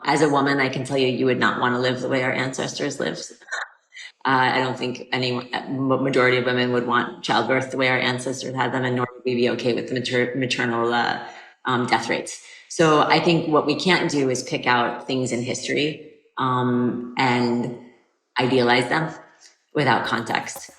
As a woman, I can tell you would not want to live the way our ancestors lived. I don't think any majority of women would want childbirth the way our ancestors had them, and nor would we be okay with the maternal death rates. So I think what we can't do is pick out things in history and idealize them without context.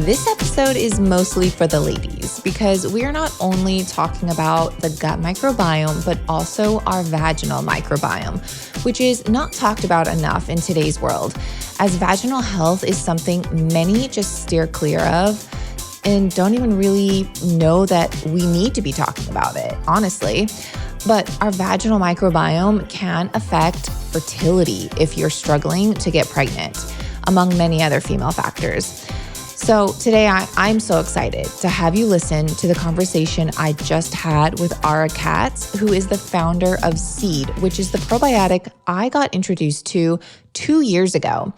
This episode is mostly for the ladies because we are not only talking about the gut microbiome, but also our vaginal microbiome, which is not talked about enough in today's world, as vaginal health is something many just steer clear of and don't even really know that we need to be talking about it, honestly. But our vaginal microbiome can affect fertility if you're struggling to get pregnant, among many other female factors. So today I'm so excited to have you listen to the conversation I just had with Ara Katz, who is the founder of Seed, which is the probiotic I got introduced to 2 years ago.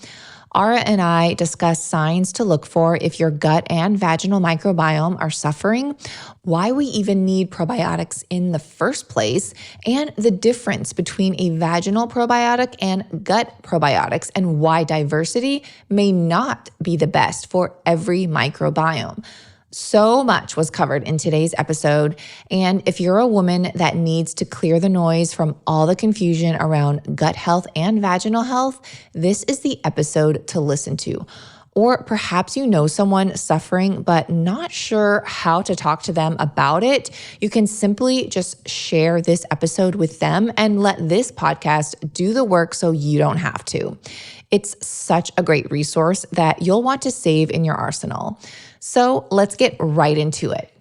Ara and I discuss signs to look for if your gut and vaginal microbiome are suffering, why we even need probiotics in the first place, and the difference between a vaginal probiotic and gut probiotics, and why diversity may not be the best for every microbiome. So much was covered in today's episode, and if you're a woman that needs to clear the noise from all the confusion around gut health and vaginal health, this is the episode to listen to. Or perhaps you know someone suffering but not sure how to talk to them about it. You can simply just share this episode with them and let this podcast do the work so you don't have to. It's such a great resource that you'll want to save in your arsenal. So let's get right into it.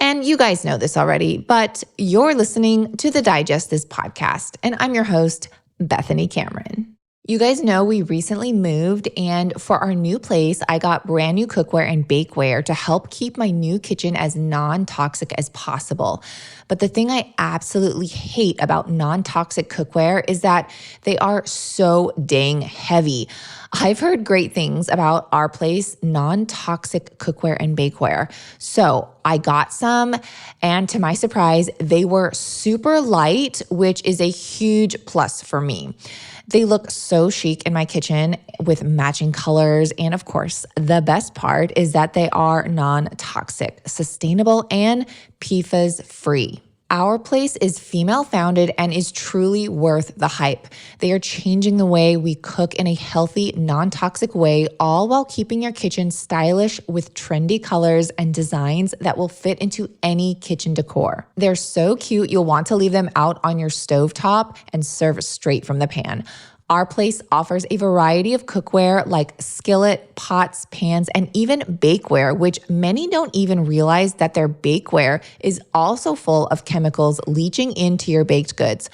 And you guys know this already, but you're listening to the Digest This podcast, and I'm your host, Bethany Cameron. You guys know we recently moved, and for our new place, I got brand new cookware and bakeware to help keep my new kitchen as non-toxic as possible. But the thing I absolutely hate about non-toxic cookware is that they are so dang heavy. I've heard great things about our place, non-toxic cookware and bakeware. So I got some, and to my surprise, they were super light, which is a huge plus for me. They look so chic in my kitchen with matching colors. And of course, the best part is that they are non-toxic, sustainable, and PFAS-free. Our place is female founded and is truly worth the hype. They are changing the way we cook in a healthy, non-toxic way, all while keeping your kitchen stylish with trendy colors and designs that will fit into any kitchen decor. They're so cute, you'll want to leave them out on your stovetop and serve straight from the pan. Our place offers a variety of cookware like skillet, pots, pans, and even bakeware, which many don't even realize that their bakeware is also full of chemicals leaching into your baked goods.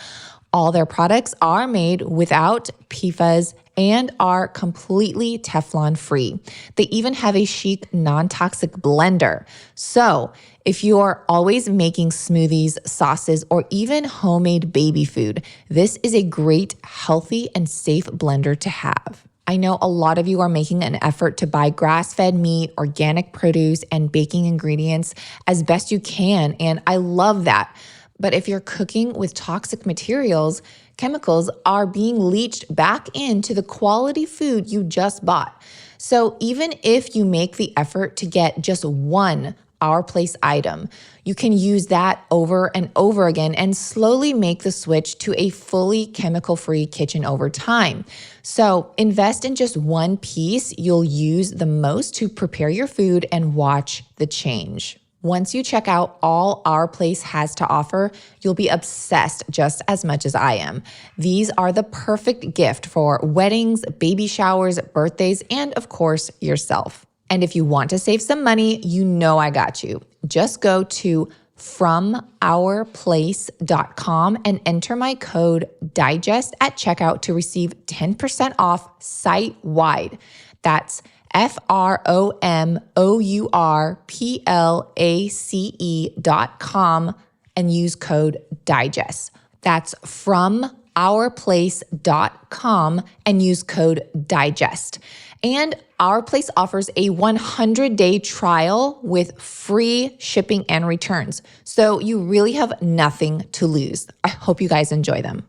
All their products are made without PFAS and are completely Teflon free. They even have a chic non-toxic blender. So if you are always making smoothies, sauces, or even homemade baby food, this is a great, healthy, and safe blender to have. I know a lot of you are making an effort to buy grass-fed meat, organic produce, and baking ingredients as best you can, and I love that. But if you're cooking with toxic materials, chemicals are being leached back into the quality food you just bought. So even if you make the effort to get just one Our Place item, you can use that over and over again and slowly make the switch to a fully chemical-free kitchen over time. So invest in just one piece you'll use the most to prepare your food and watch the change. Once you check out all Our Place has to offer, you'll be obsessed just as much as I am. These are the perfect gift for weddings, baby showers, birthdays, and of course, yourself. And if you want to save some money, you know I got you. Just go to FromourPlace.com and enter my code DIGEST at checkout to receive 10% off site-wide. That's FROMOURPLACE.com and use code DIGEST. That's from ourplace.com and use code DIGEST. And Our Place offers a 100-day trial with free shipping and returns. So you really have nothing to lose. I hope you guys enjoy them.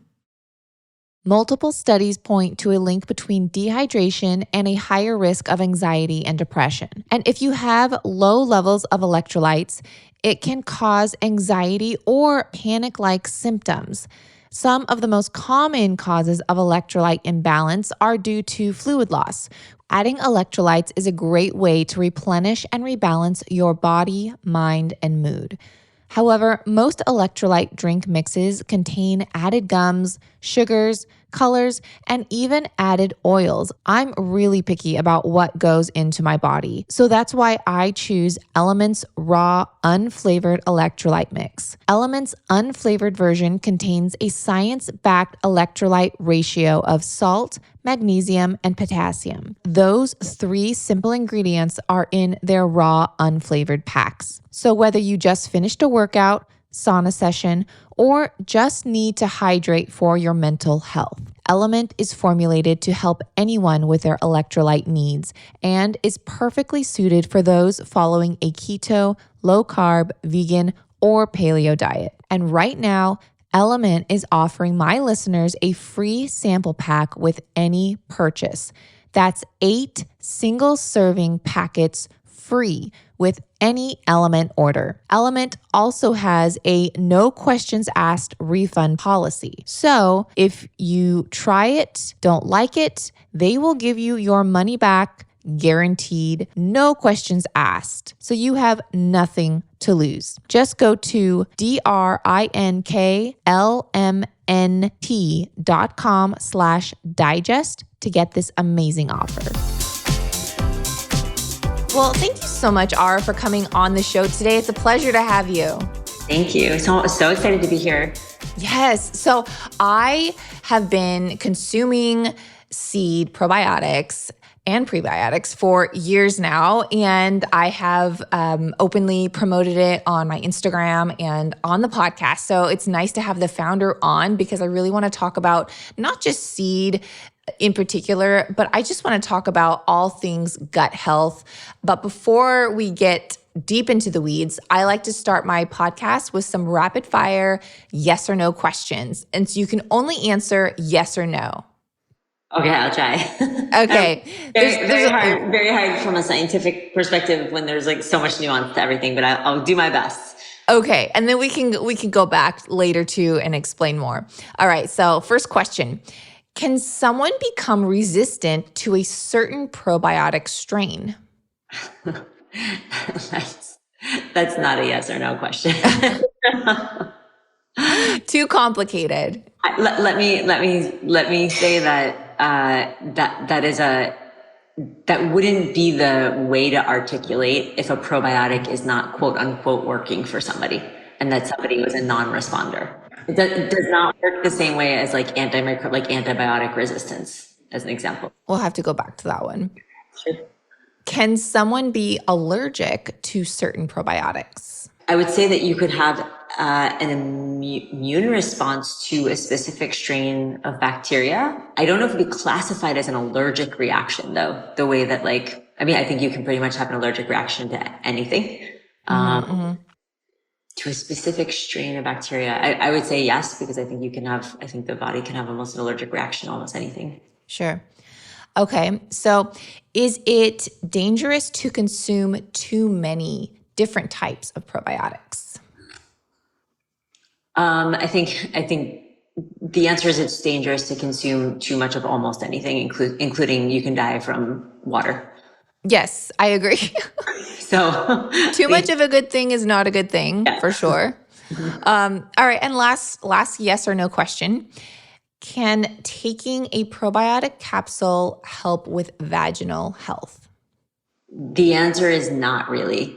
Multiple studies point to a link between dehydration and a higher risk of anxiety and depression. And if you have low levels of electrolytes, it can cause anxiety or panic-like symptoms. Some of the most common causes of electrolyte imbalance are due to fluid loss. Adding electrolytes is a great way to replenish and rebalance your body, mind, and mood. However, most electrolyte drink mixes contain added gums, sugars, colors, and even added oils. I'm really picky about what goes into my body. So that's why I choose Element's raw, unflavored electrolyte mix. Element's unflavored version contains a science-backed electrolyte ratio of salt, magnesium, and potassium. Those three simple ingredients are in their raw, unflavored packs. So whether you just finished a workout, sauna session, or just need to hydrate for your mental health, Element is formulated to help anyone with their electrolyte needs and is perfectly suited for those following a keto, low-carb, vegan, or paleo diet. And right now, Element is offering my listeners a free sample pack with any purchase. That's 8 single-serving packets free with any Element order. Element also has a no questions asked refund policy. So if you try it, don't like it, they will give you your money back, guaranteed, no questions asked. So you have nothing to lose. Just go to drinklmnt.com/digest to get this amazing offer. Well, thank you so much, Ara, for coming on the show today. It's a pleasure to have you. Thank you. So excited to be here. Yes. So I have been consuming seed probiotics and prebiotics for years now, and I have openly promoted it on my Instagram and on the podcast. So it's nice to have the founder on because I really want to talk about not just seed in particular, but I just want to talk about all things gut health. But before we get deep into the weeds, I like to start my podcast with some rapid fire yes or no questions. And so you can only answer yes or no. Okay, I'll try. Okay. Very hard from a scientific perspective when there's like so much nuance to everything, but I'll do my best. Okay. And then we can go back later too and explain more. All right. So first question. Can someone become resistant to a certain probiotic strain? That's not a yes or no question. Too complicated. Let me say that that wouldn't be the way to articulate if a probiotic is not quote unquote working for somebody and that somebody was a non-responder. It does not work the same way as like antibiotic resistance, as an example. We'll have to go back to that one. Sure. Can someone be allergic to certain probiotics? I would say that you could have an immune response to a specific strain of bacteria. I don't know if it'd be classified as an allergic reaction, though, the way that I think you can pretty much have an allergic reaction to anything. To a specific strain of bacteria, I would say yes, because I think the body can have almost an allergic reaction to almost anything. Sure. Okay. So is it dangerous to consume too many different types of probiotics? I think the answer is it's dangerous to consume too much of almost anything, including you can die from water. Yes, I agree. So too much of a good thing is not a good thing, for sure. All right. And last yes or no question. Can taking a probiotic capsule help with vaginal health? The answer is not really.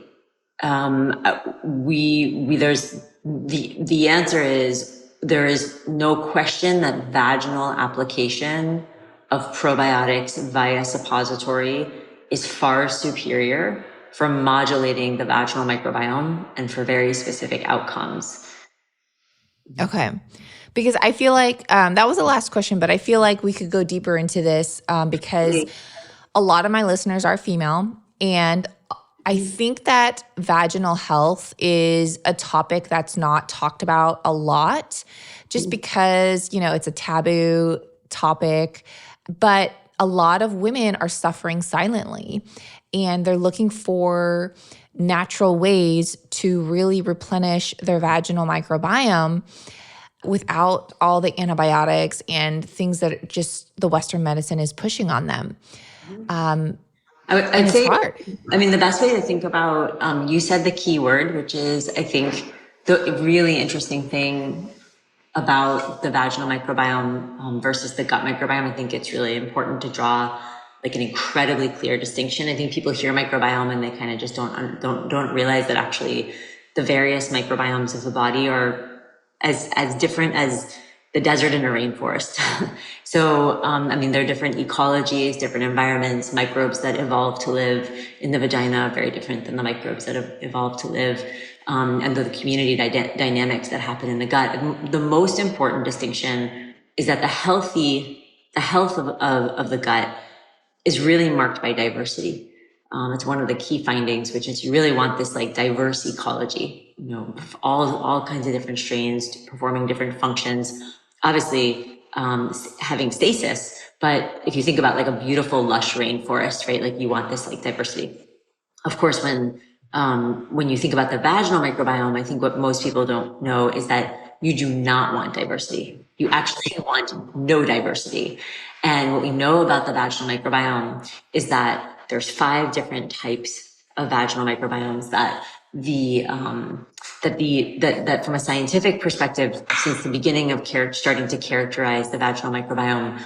The answer is there is no question that vaginal application of probiotics via suppository is far superior for modulating the vaginal microbiome and for very specific outcomes. Okay. Because I feel like that was the last question, but I feel like we could go deeper into this because a lot of my listeners are female. And I think that vaginal health is a topic that's not talked about a lot just because, it's a taboo topic. But a lot of women are suffering silently and they're looking for natural ways to really replenish their vaginal microbiome without all the antibiotics and things that just the Western medicine is pushing on them. I'd It's say, hard. the best way to think about, you said the key word, which is, I think, the really interesting thing about the vaginal microbiome versus the gut microbiome. I think it's really important to draw like an incredibly clear distinction. I think people hear microbiome and they kind of just don't realize that actually the various microbiomes of the body are as different as the desert and a rainforest. So, there are different ecologies, different environments, microbes that evolve to live in the vagina are very different than the microbes that have evolved to live, and the community dynamics that happen in the gut. And the most important distinction is that the health of the gut is really marked by diversity. It's one of the key findings, which is you really want this like diverse ecology, all kinds of different strains performing different functions, obviously having stasis. But if you think about like a beautiful lush rainforest, right, like you want this like diversity. Of course, when you think about the vaginal microbiome, I think what most people don't know is that you do not want diversity. You actually want no diversity. And what we know about the vaginal microbiome is that there's 5 different types of vaginal microbiomes that from a scientific perspective, since the beginning of starting to characterize the vaginal microbiome,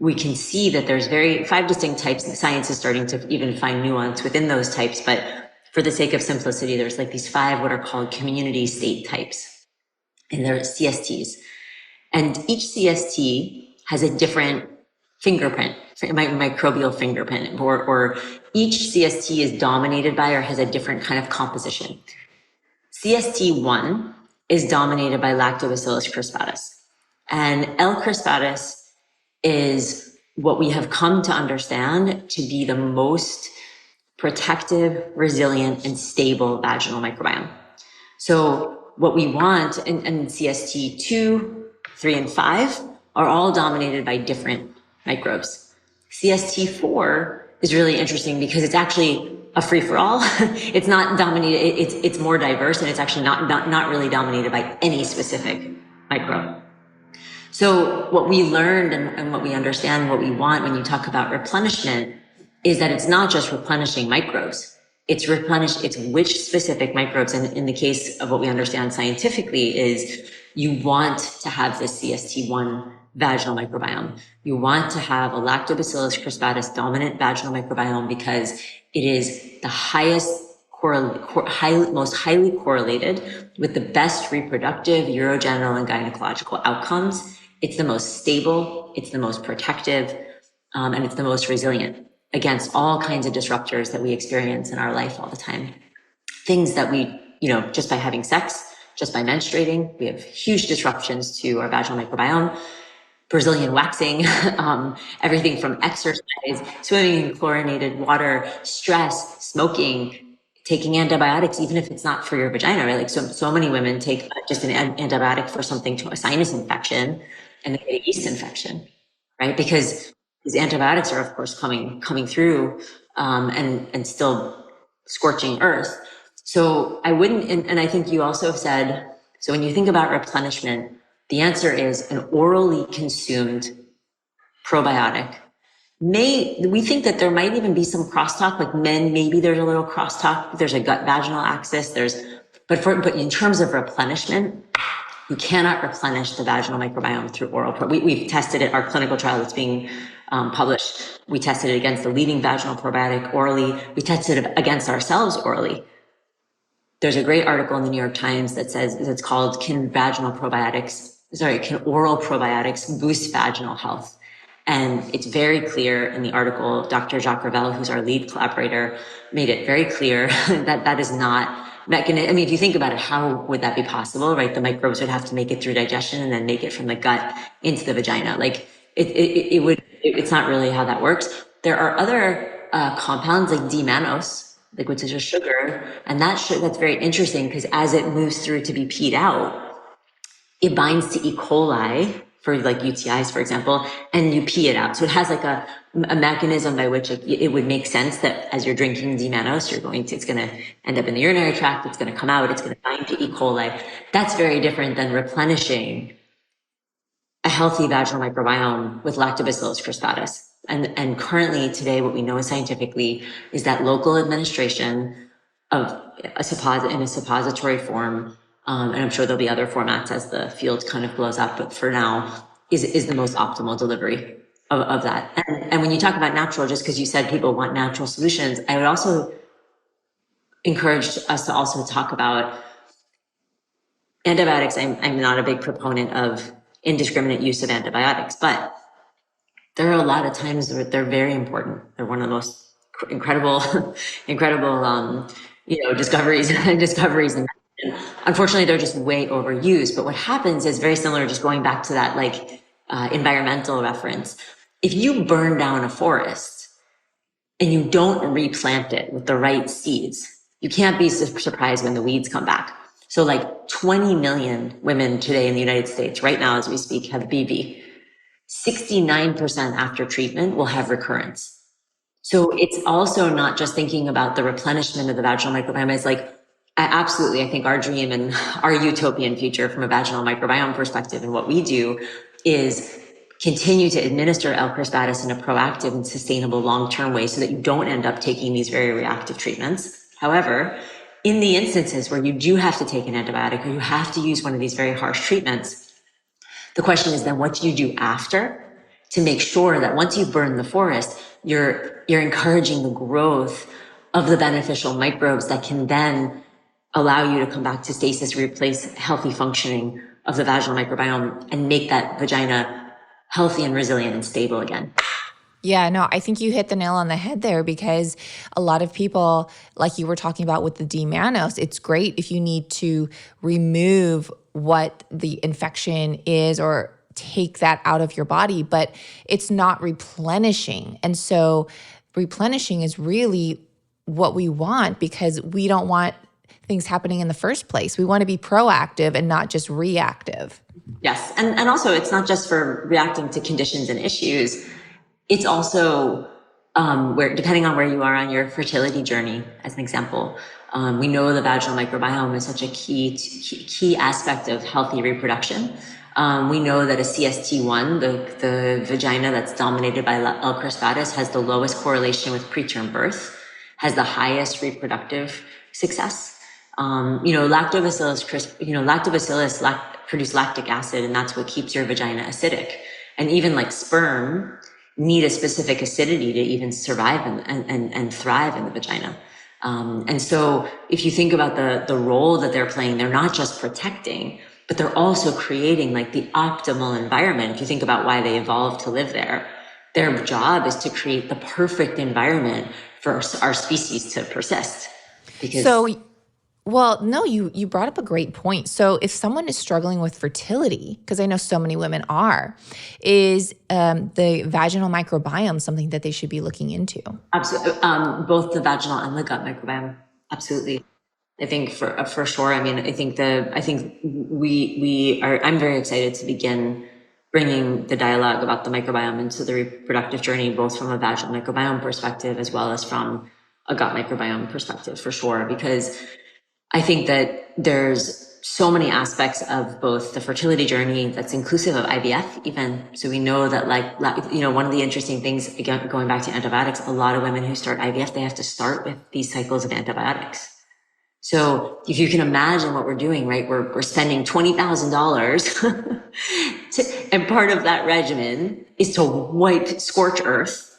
we can see that there's 5 distinct types, and science is starting to even find nuance within those types. But for the sake of simplicity, there's like these 5 what are called community state types, and they're CSTs. And each CST has a different fingerprint, microbial fingerprint, or each CST is dominated by or has a different kind of composition. CST1 is dominated by Lactobacillus crispatus, and L. crispatus is what we have come to understand to be the most protective, resilient, and stable vaginal microbiome. So what we want, and CST2, 3, and 5 are all dominated by different microbes. CST4 is really interesting because it's actually a free-for-all. It's not dominated, it's more diverse, and it's actually not really dominated by any specific microbe. So what we learned and what we understand, what we want when you talk about replenishment is that it's not just replenishing microbes. It's which specific microbes. And in the case of what we understand scientifically is you want to have this CST1 vaginal microbiome. You want to have a Lactobacillus crispatus dominant vaginal microbiome because it is the most highly correlated with the best reproductive, urogenital, and gynecological outcomes. It's the most stable, it's the most protective, and it's the most resilient against all kinds of disruptors that we experience in our life all the time. Things that we, just by having sex, just by menstruating, we have huge disruptions to our vaginal microbiome. Brazilian waxing, everything from exercise, swimming in chlorinated water, stress, smoking, taking antibiotics, even if it's not for your vagina, right? Like so many women take just an antibiotic for something, to a sinus infection, and they get a yeast infection, right? Because these antibiotics are, of course, coming through and still scorching earth. So I wouldn't, and I think you also said, so when you think about replenishment, the answer is an orally consumed probiotic. We think that there might even be some crosstalk, like men, maybe there's a little crosstalk. There's a gut vaginal axis. But in terms of replenishment, you cannot replenish the vaginal microbiome through oral. We've tested it. Our clinical trial that's being published, we tested it against the leading vaginal probiotic orally. We tested it against ourselves orally. There's a great article in the New York Times that says, it's called Can Oral Probiotics Boost Vaginal Health? And it's very clear in the article, Dr. Jacques Ravel, who's our lead collaborator, made it very clear that that is not mechanism. I mean, if you think about it, how would that be possible, right? The microbes would have to make it through digestion and then make it from the gut into the vagina. Like it's not really how that works. There are other compounds like D-mannose, like which is a sugar, and that's very interesting because as it moves through to be peed out, it binds to E. coli for like UTIs, for example, and you pee it out. So it has like a mechanism by which it would make sense that as you're drinking D-mannose, it's going to end up in the urinary tract, it's going to come out, it's going to bind to E. coli. That's very different than replenishing a healthy vaginal microbiome with Lactobacillus crispatus. And currently today, what we know scientifically is that local administration of in a suppository form, and I'm sure there'll be other formats as the field kind of blows up, but for now is the most optimal delivery of that. And when you talk about natural, just because you said people want natural solutions, I would also encourage us to also talk about antibiotics. I'm not a big proponent of indiscriminate use of antibiotics, but there are a lot of times where they're very important. They're one of the most incredible, discoveries. And unfortunately, they're just way overused. But what happens is very similar, just going back to that environmental reference. If you burn down a forest and you don't replant it with the right seeds, you can't be surprised when the weeds come back. So 20 million women today in the United States, right now as we speak, have BV. 69% after treatment will have recurrence. So it's also not just thinking about the replenishment of the vaginal microbiome. It's I think our dream and our utopian future from a vaginal microbiome perspective and what we do is continue to administer L. crispatus in a proactive and sustainable long-term way so that you don't end up taking these very reactive treatments. However, in the instances where you do have to take an antibiotic or you have to use one of these very harsh treatments, the question is then what do you do after to make sure that once you've burned the forest, you're encouraging the growth of the beneficial microbes that can then allow you to come back to stasis, replace healthy functioning of the vaginal microbiome and make that vagina healthy and resilient and stable again. Yeah, no, I think you hit the nail on the head there because a lot of people, like you were talking about with the D-mannose, it's great if you need to remove what the infection is or take that out of your body, but it's not replenishing. And so replenishing is really what we want because we don't want things happening in the first place. We want to be proactive and not just reactive. Yes. And also it's not just for reacting to conditions and issues. It's also where, depending on where you are on your fertility journey, as an example, we know the vaginal microbiome is such a key aspect of healthy reproduction. We know that a CST1, the vagina that's dominated by L. crispatus, has the lowest correlation with preterm birth, has the highest reproductive success. Lactobacillus produce lactic acid, and that's what keeps your vagina acidic. And even sperm need a specific acidity to even survive and thrive in the vagina. And so if you think about the role that they're playing, they're not just protecting, but they're also creating the optimal environment. If you think about why they evolved to live there, their job is to create the perfect environment for our species to persist. Well, no, you brought up a great point. So if someone is struggling with fertility, because I know so many women are, is the vaginal microbiome something that they should be looking into? Absolutely. Both the vaginal and the gut microbiome. Absolutely. I think for sure. I mean, I think I'm very excited to begin bringing the dialogue about the microbiome into the reproductive journey, both from a vaginal microbiome perspective as well as from a gut microbiome perspective, for sure, because I think that there's so many aspects of both the fertility journey that's inclusive of IVF even. So we know that one of the interesting things, again, going back to antibiotics, a lot of women who start IVF, they have to start with these cycles of antibiotics. So if you can imagine what we're doing, right, we're spending $20,000 and part of that regimen is to scorch earth.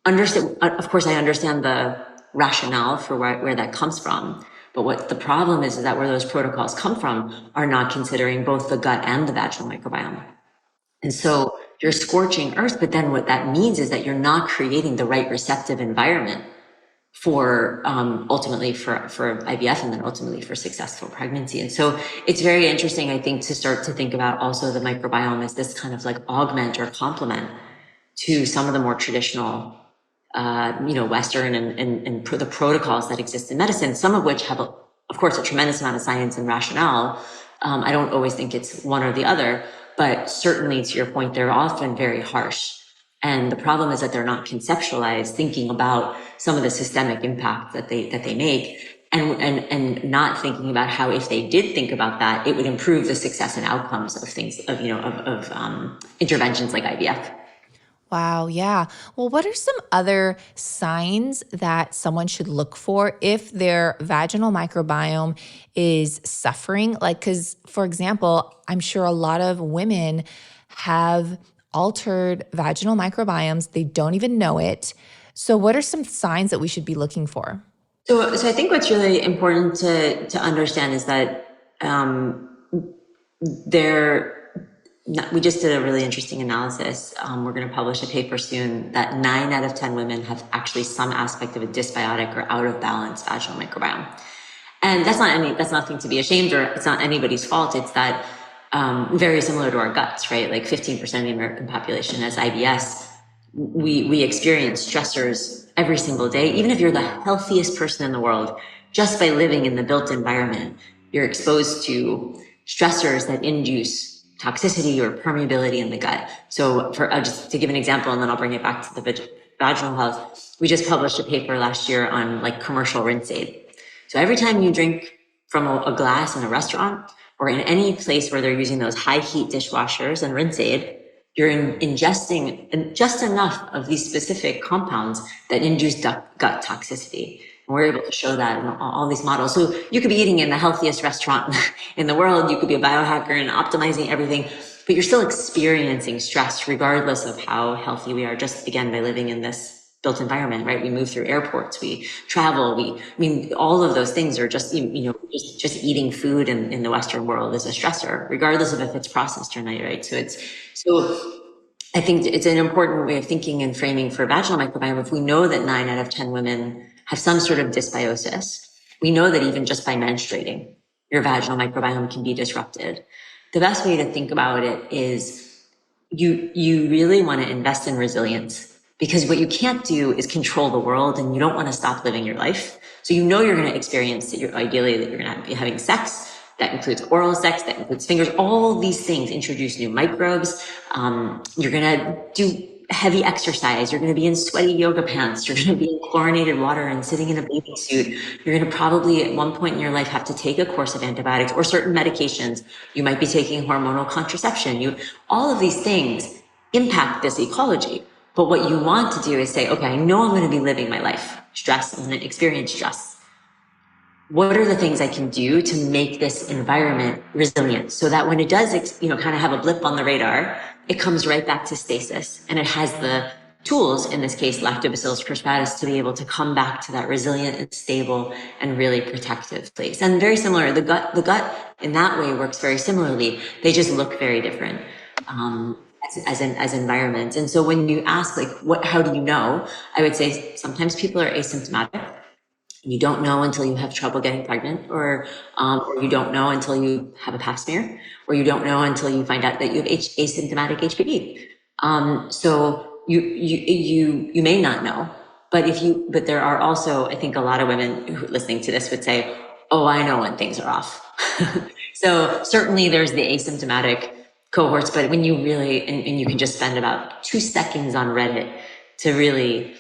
Of course, I understand the rationale for where that comes from. But what the problem is that where those protocols come from are not considering both the gut and the vaginal microbiome. And so you're scorching earth, but then what that means is that you're not creating the right receptive environment for ultimately for IVF and then ultimately for successful pregnancy. And so it's very interesting, I think, to start to think about also the microbiome as this kind of like augment or complement to some of the more traditional, Western and the protocols that exist in medicine, some of which have, of course, a tremendous amount of science and rationale. I don't always think it's one or the other, but certainly to your point, they're often very harsh. And the problem is that they're not conceptualized, thinking about some of the systemic impact that they make, and not thinking about how, if they did think about that, it would improve the success and outcomes of things of interventions like IVF. Wow, yeah. Well, what are some other signs that someone should look for if their vaginal microbiome is suffering? Like, because, for example, I'm sure a lot of women have altered vaginal microbiomes, they don't even know it. So, what are some signs that we should be looking for? So I think what's really important to understand is that there. We just did a really interesting analysis. We're going to publish a paper soon that 9 out of 10 women have actually some aspect of a dysbiotic or out of balance vaginal microbiome. And that's nothing to be ashamed, or it's not anybody's fault. It's that very similar to our guts, right? Like 15% of the American population has IBS. We experience stressors every single day. Even if you're the healthiest person in the world, just by living in the built environment, you're exposed to stressors that induce toxicity or permeability in the gut. So just to give an example, and then I'll bring it back to the vaginal health, we just published a paper last year on like commercial rinse aid. So every time you drink from a glass in a restaurant or in any place where they're using those high heat dishwashers and rinse aid, you're ingesting just enough of these specific compounds that induce gut toxicity. And we're able to show that in all these models. So you could be eating in the healthiest restaurant in the world. You could be a biohacker and optimizing everything, but you're still experiencing stress regardless of how healthy we are, just again, by living in this built environment, right? We move through airports, we travel, all of those things are just, just eating food in the Western world is a stressor, regardless of if it's processed or not, right? So I think it's an important way of thinking and framing for vaginal microbiome. If we know that 9 out of 10 women have some sort of dysbiosis, we know that even just by menstruating, your vaginal microbiome can be disrupted. The best way to think about it is you really want to invest in resilience, because what you can't do is control the world, and you don't want to stop living your life. So you're going to experience that ideally that you're going to be having sex. That includes oral sex, that includes fingers. All these things introduce new microbes. You're going to do heavy exercise. You're going to be in sweaty yoga pants. You're going to be in chlorinated water and sitting in a bathing suit. You're going to probably at one point in your life have to take a course of antibiotics or certain medications. You might be taking hormonal contraception. All of these things impact this ecology. But what you want to do is say, okay, I know I'm going to be living my life. Stress, I'm going to experience stress. What are the things I can do to make this environment resilient so that when it does, kind of have a blip on the radar, it comes right back to stasis, and it has the tools, in this case, Lactobacillus prosperous, to be able to come back to that resilient and stable and really protective place. And very similar, the gut in that way works very similarly. They just look very different. As environments. And so when you ask, how do you know? I would say sometimes people are asymptomatic. You don't know until you have trouble getting pregnant, or you don't know until you have a pap smear, or you don't know until you find out that you have asymptomatic HPV. So you may not know, but there are also, I think a lot of women who listening to this would say, oh, I know when things are off. So certainly there's the asymptomatic cohorts, but when you really, and you can just spend about 2 seconds on Reddit to really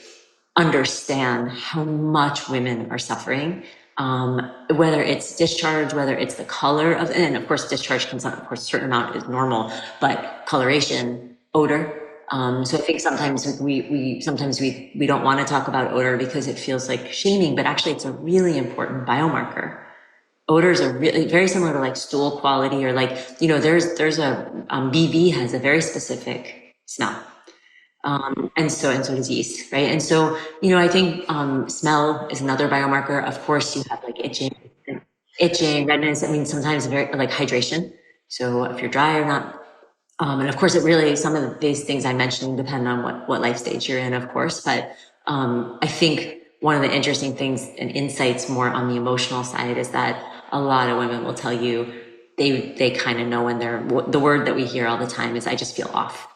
understand how much women are suffering, whether it's discharge, whether it's the color of, and of course discharge can, of course, a certain amount is normal, but coloration, odor. So I think sometimes we don't want to talk about odor because it feels like shaming, but actually it's a really important biomarker. Odors are really very similar to like stool quality, or there's a BV has a very specific smell. And so does yeast, right? And so, I think smell is another biomarker. Of course, you have like itching, redness. I mean, sometimes very like hydration. So if you're dry or not. And of course, some of these things I mentioned depend on what life stage you're in, of course. But I think one of the interesting things and insights more on the emotional side is that a lot of women will tell you they kind of know when the word that we hear all the time is, I just feel off.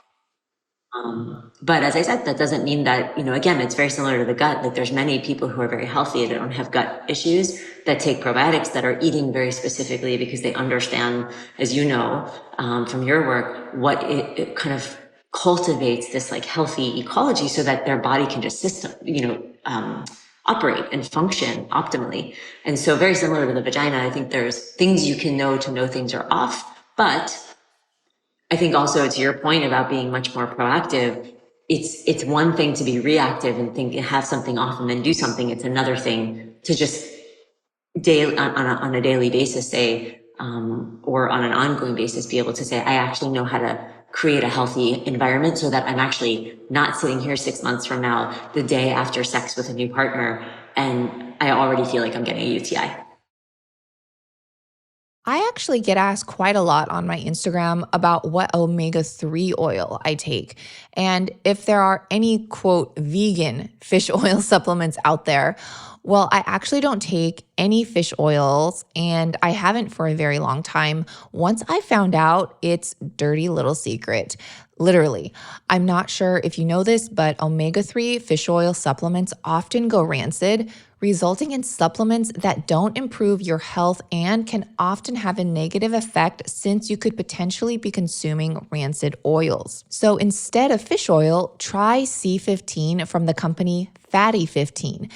But as I said, that doesn't mean that, again, it's very similar to the gut. Like there's many people who are very healthy that don't have gut issues that take probiotics that are eating very specifically because they understand, as you know, from your work, what it kind of cultivates this like healthy ecology so that their body can just operate and function optimally. And so very similar to the vagina, I think there's things you can know to know things are off, but I think also to your point about being much more proactive, it's one thing to be reactive and think have something off and then do something. It's another thing to just on a daily basis say, or on an ongoing basis, be able to say, I actually know how to create a healthy environment so that I'm actually not sitting here 6 months from now, the day after sex with a new partner, and I already feel like I'm getting a UTI. I actually get asked quite a lot on my Instagram about what omega-3 oil I take and if there are any, quote, vegan fish oil supplements out there. Well, I actually don't take any fish oils and I haven't for a very long time. Once I found out, it's dirty little secret. Literally, I'm not sure if you know this, but omega-3 fish oil supplements often go rancid, resulting in supplements that don't improve your health and can often have a negative effect since you could potentially be consuming rancid oils. So instead of fish oil, try C15 from the company Fatty 15.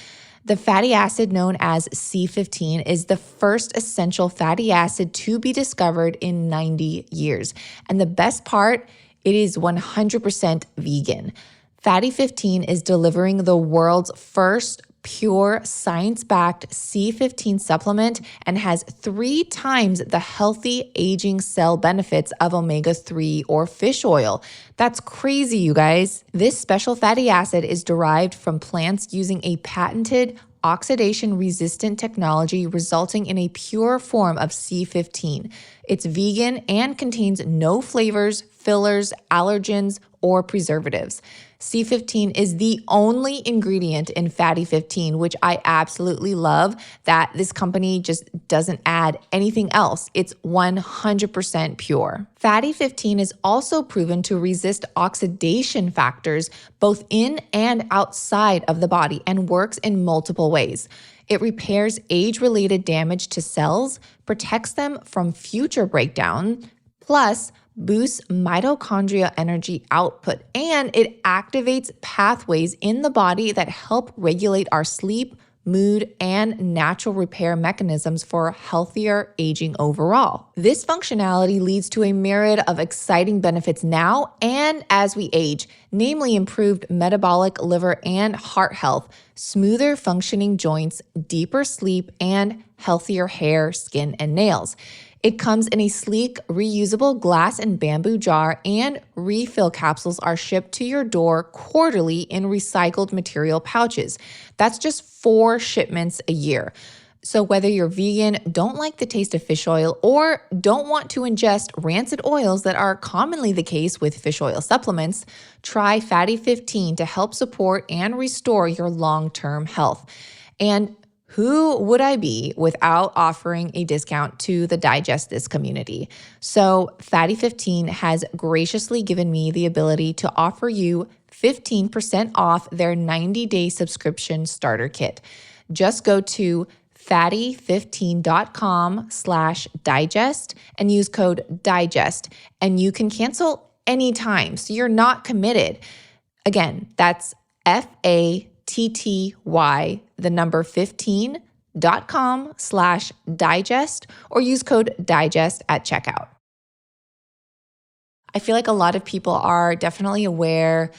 The fatty acid known as C15 is the first essential fatty acid to be discovered in 90 years. And the best part, it is 100% vegan. Fatty 15 is delivering the world's first pure science-backed C15 supplement and has 3 times the healthy aging cell benefits of omega-3 or fish oil. That's crazy, you guys. This special fatty acid is derived from plants using a patented oxidation-resistant technology resulting in a pure form of C15. It's vegan and contains no flavors, fillers, allergens, or preservatives. C15 is the only ingredient in Fatty 15, which I absolutely love that this company just doesn't add anything else. It's 100% pure. Fatty 15 is also proven to resist oxidation factors both in and outside of the body and works in multiple ways. It repairs age-related damage to cells, protects them from future breakdown, plus boosts mitochondria energy output, and it activates pathways in the body that help regulate our sleep, mood, and natural repair mechanisms for healthier aging overall. This functionality leads to a myriad of exciting benefits now and as we age, namely improved metabolic, liver, and heart health, smoother functioning joints, deeper sleep, and healthier hair, skin, and nails. It comes in a sleek, reusable glass and bamboo jar, and refill capsules are shipped to your door quarterly in recycled material pouches. That's just 4 shipments a year. So whether you're vegan, don't like the taste of fish oil, or don't want to ingest rancid oils that are commonly the case with fish oil supplements, try Fatty 15 to help support and restore your long-term health. And who would I be without offering a discount to the Digest This community? So Fatty 15 has graciously given me the ability to offer you 15% off their 90-day subscription starter kit. Just go to fatty15.com/digest and use code DIGEST, and you can cancel anytime, so you're not committed. Again, that's FATTY, the number 15.com/digest, or use code DIGEST at checkout. I feel like a lot of people are definitely aware,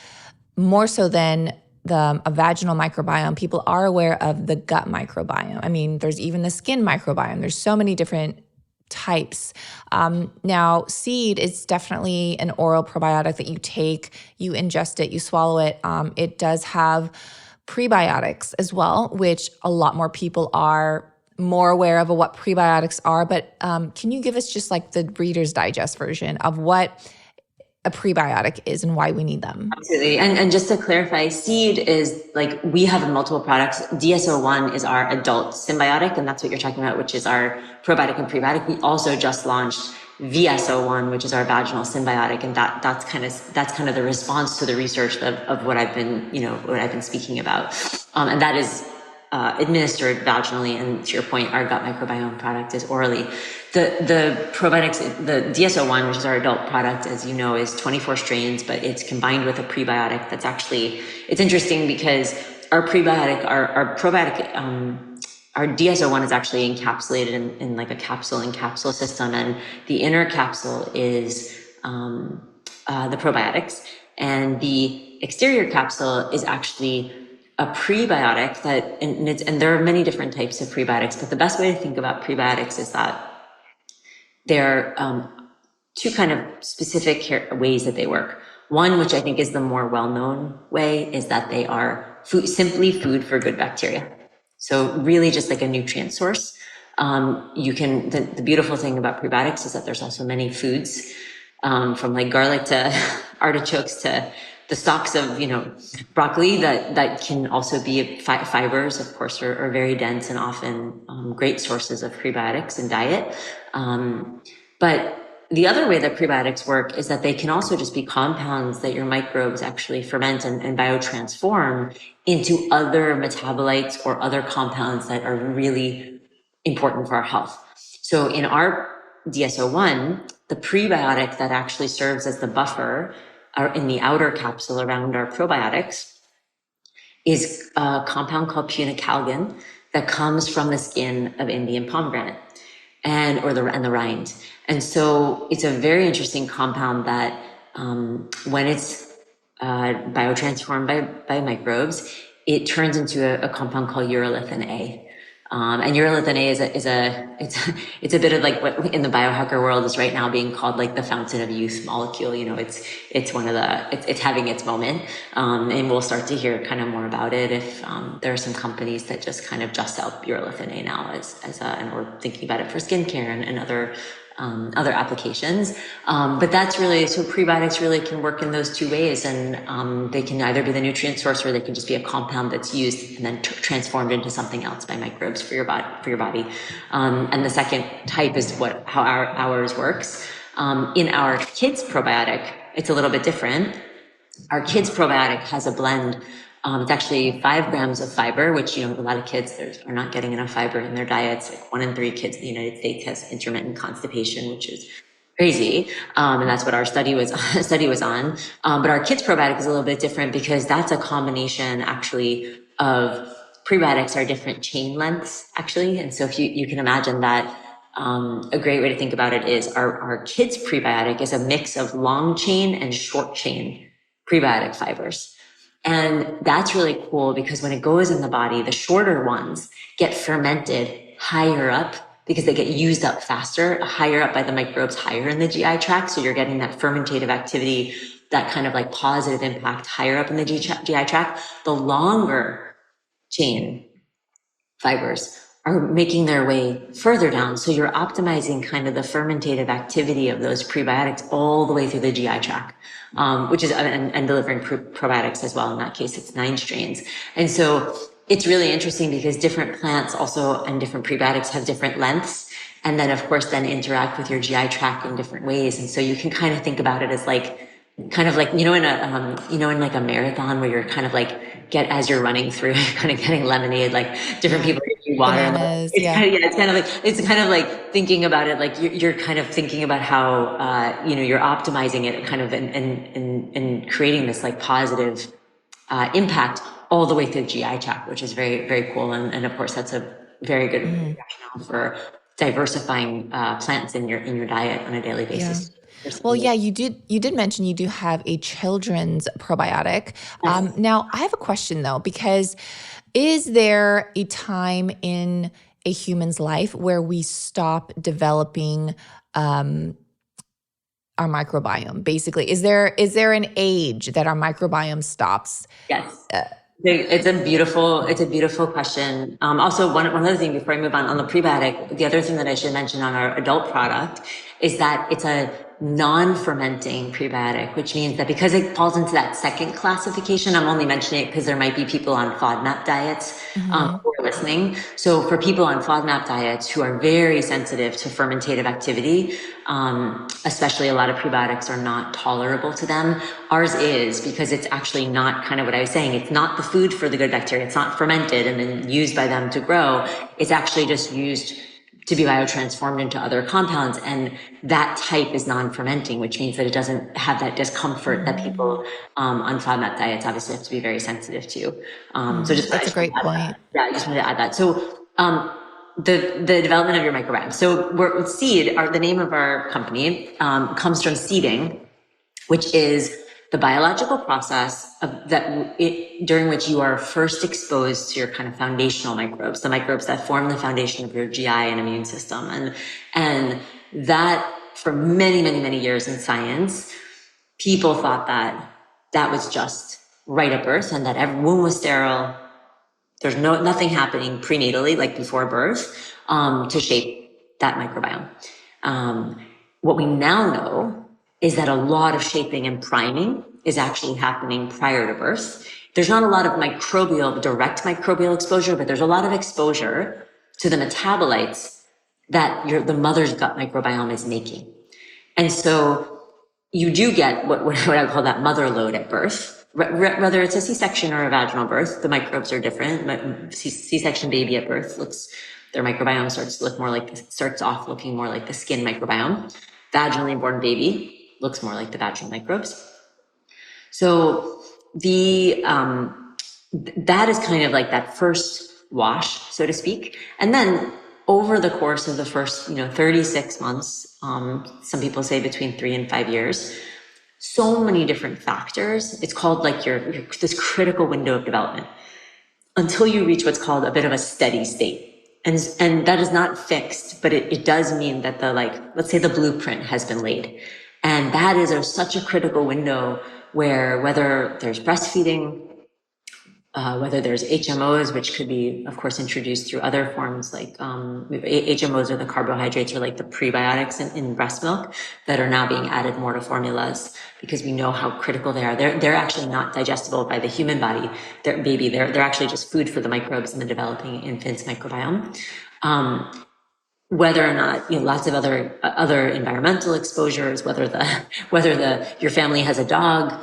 more so than a vaginal microbiome, people are aware of the gut microbiome. I mean, there's even the skin microbiome. There's so many different types. Now, seed is definitely an oral probiotic that you take, you ingest it, you swallow it. It does have prebiotics as well, which a lot more people are more aware of what prebiotics are. But can you give us just like the Reader's Digest version of what a prebiotic is and why we need them. Absolutely. And just to clarify, seed is like, we have multiple products. DSO1 is our adult symbiotic, and that's what you're talking about, which is our probiotic and prebiotic. We also just launched VSO1, which is our vaginal symbiotic. And that's kind of the response to the research of what I've been speaking about. And that is administered vaginally, and to your point, our gut microbiome product is orally. The probiotics, the DSO1, which is our adult product, as you know, is 24 strains, but it's combined with a prebiotic. That's actually, it's interesting because our prebiotic, our probiotic, our DSO1 is actually encapsulated in like a capsule system, and the inner capsule is the probiotics, and the exterior capsule is actually a prebiotic that, and there are many different types of prebiotics, but the best way to think about prebiotics is that there are two kind of specific ways that they work. One, which I think is the more well-known way, is that they are simply food for good bacteria. So really just like a nutrient source. The beautiful thing about prebiotics is that there's also many foods, from like garlic to artichokes to the stalks of, broccoli that can also be fibers, of course, are very dense and often great sources of prebiotics in diet. But the other way that prebiotics work is that they can also just be compounds that your microbes actually ferment and biotransform into other metabolites or other compounds that are really important for our health. So in our DSO1, the prebiotic that actually serves as the buffer in the outer capsule around our probiotics is a compound called punicalgin that comes from the skin of Indian pomegranate and the rind. And so it's a very interesting compound that when it's biotransformed by microbes, it turns into a compound called urolithin A. And urolithin A it's a bit of like what in the biohacker world is right now being called like the fountain of youth molecule. It's having its moment. And we'll start to hear kind of more about it if there are some companies that just sell urolithin A now and we're thinking about it for skincare and other applications. But that's really, so prebiotics really can work in those two ways. And they can either be the nutrient source or they can just be a compound that's used and then transformed into something else by microbes for your body. And the second type is how ours works. In our kids probiotic, it's a little bit different. Our kids probiotic has a blend. It's actually 5 grams of fiber, which, a lot of kids are not getting enough fiber in their diets. Like 1 in 3 kids in the United States has intermittent constipation, which is crazy. And that's what our study was on. But our kids probiotic is a little bit different because that's a combination actually of prebiotics are different chain lengths actually. And so if you can imagine that, a great way to think about it is our kids prebiotic is a mix of long chain and short chain prebiotic fibers. And that's really cool because when it goes in the body, the shorter ones get fermented higher up because they get used up faster, higher up by the microbes, higher in the GI tract. So you're getting that fermentative activity, that kind of like positive impact higher up in the GI tract. The longer chain fibers are making their way further down. So you're optimizing kind of the fermentative activity of those prebiotics all the way through the GI tract, which is, and delivering probiotics as well. In that case, it's 9 strains. And so it's really interesting because different plants also and different prebiotics have different lengths. And then of course, then interact with your GI tract in different ways. And so you can kind of think about it as like, kind of like, in like a marathon where you're kind of like, as you're running through, kind of getting lemonade, like different people give you water. Bananas, It's kind of like thinking about it, like you're kind of thinking about how, you're optimizing it kind of and creating this like positive impact all the way through the GI tract, which is very, very cool. And of course, that's a very good rationale for diversifying plants in your diet on a daily basis. Yeah. Well, yeah, you did mention you do have a children's probiotic. Now, I have a question though, because is there a time in a human's life where we stop developing our microbiome? Basically, is there an age that our microbiome stops? Yes. It's a beautiful question. Also, one other thing before I move on the prebiotic, the other thing that I should mention on our adult product is that it's a non-fermenting prebiotic, which means that because it falls into that second classification, I'm only mentioning it because there might be people on FODMAP diets who are listening. So for people on FODMAP diets who are very sensitive to fermentative activity, especially a lot of prebiotics are not tolerable to them. Ours is, because it's actually not kind of what I was saying. It's not the food for the good bacteria. It's not fermented and then used by them to grow. It's actually just used to be biotransformed into other compounds. And that type is non-fermenting, which means that it doesn't have that discomfort that people on FODMAP diets obviously have to be very sensitive to. So just That's a great point. yeah, I just wanted to add that. So the development of your microbiome. So seed, the name of our company comes from seeding, which is the biological process during which you are first exposed to your kind of foundational microbes, the microbes that form the foundation of your GI and immune system. And that for many, many, many years in science, people thought that was just right at birth and that every womb was sterile. There's nothing happening prenatally, like before birth, to shape that microbiome. What we now know is that a lot of shaping and priming is actually happening prior to birth. There's not a lot of direct microbial exposure, but there's a lot of exposure to the metabolites that the mother's gut microbiome is making. And so you do get what I call that mother load at birth. Whether it's a C-section or a vaginal birth, the microbes are different. But C-section baby at birth their microbiome starts off looking more like the skin microbiome. Vaginally born baby looks more like the vaginal microbes. So that is kind of like that first wash, so to speak. And then over the course of the first, 36 months, some people say between 3 and 5 years, so many different factors. It's called like this critical window of development until you reach what's called a bit of a steady state. And that is not fixed, but it does mean that let's say the blueprint has been laid. And that is such a critical window where whether there's breastfeeding, whether there's HMOs, which could be, of course, introduced through other forms, like HMOs are the carbohydrates or like the prebiotics in breast milk that are now being added more to formulas because we know how critical they are. They're actually not digestible by the human body. They're actually just food for the microbes in the developing infant's microbiome. Whether or not, lots of other environmental exposures, whether your family has a dog,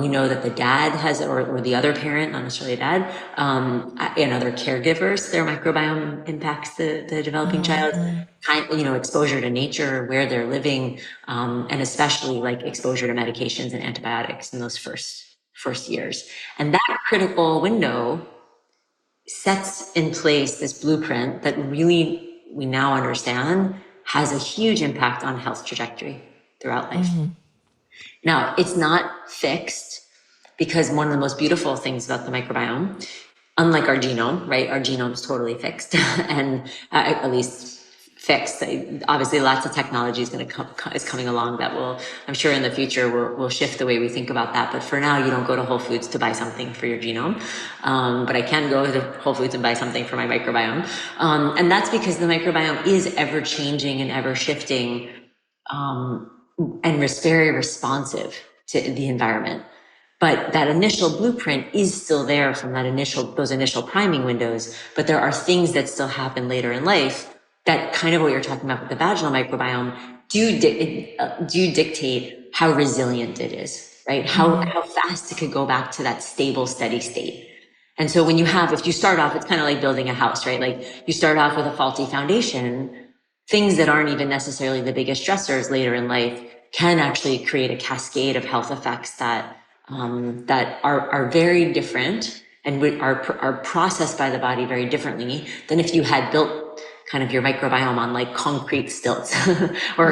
we know that the dad has, or the other parent, not necessarily a dad, and other caregivers, their microbiome impacts the developing child. Exposure to nature, where they're living, and especially like exposure to medications and antibiotics in those first years. And that critical window sets in place this blueprint that really we now understand has a huge impact on health trajectory throughout life. Now, it's not fixed because one of the most beautiful things about the microbiome, unlike our genome, right? Our genome is totally fixed and at least fixed. Obviously, lots of technology is coming along that I'm sure in the future will shift the way we think about that. But for now, you don't go to Whole Foods to buy something for your genome. But I can go to Whole Foods and buy something for my microbiome. And that's because the microbiome is ever changing and ever shifting, and very responsive to the environment. But that initial blueprint is still there from those initial priming windows. But there are things that still happen later in life that kind of what you're talking about with the vaginal microbiome do dictate how resilient it is, right? How fast it could go back to that stable, steady state. And so if you start off, it's kind of like building a house, right? Like you start off with a faulty foundation, things that aren't even necessarily the biggest stressors later in life can actually create a cascade of health effects that are very different and are processed by the body very differently than if you had built kind of your microbiome on like concrete stilts or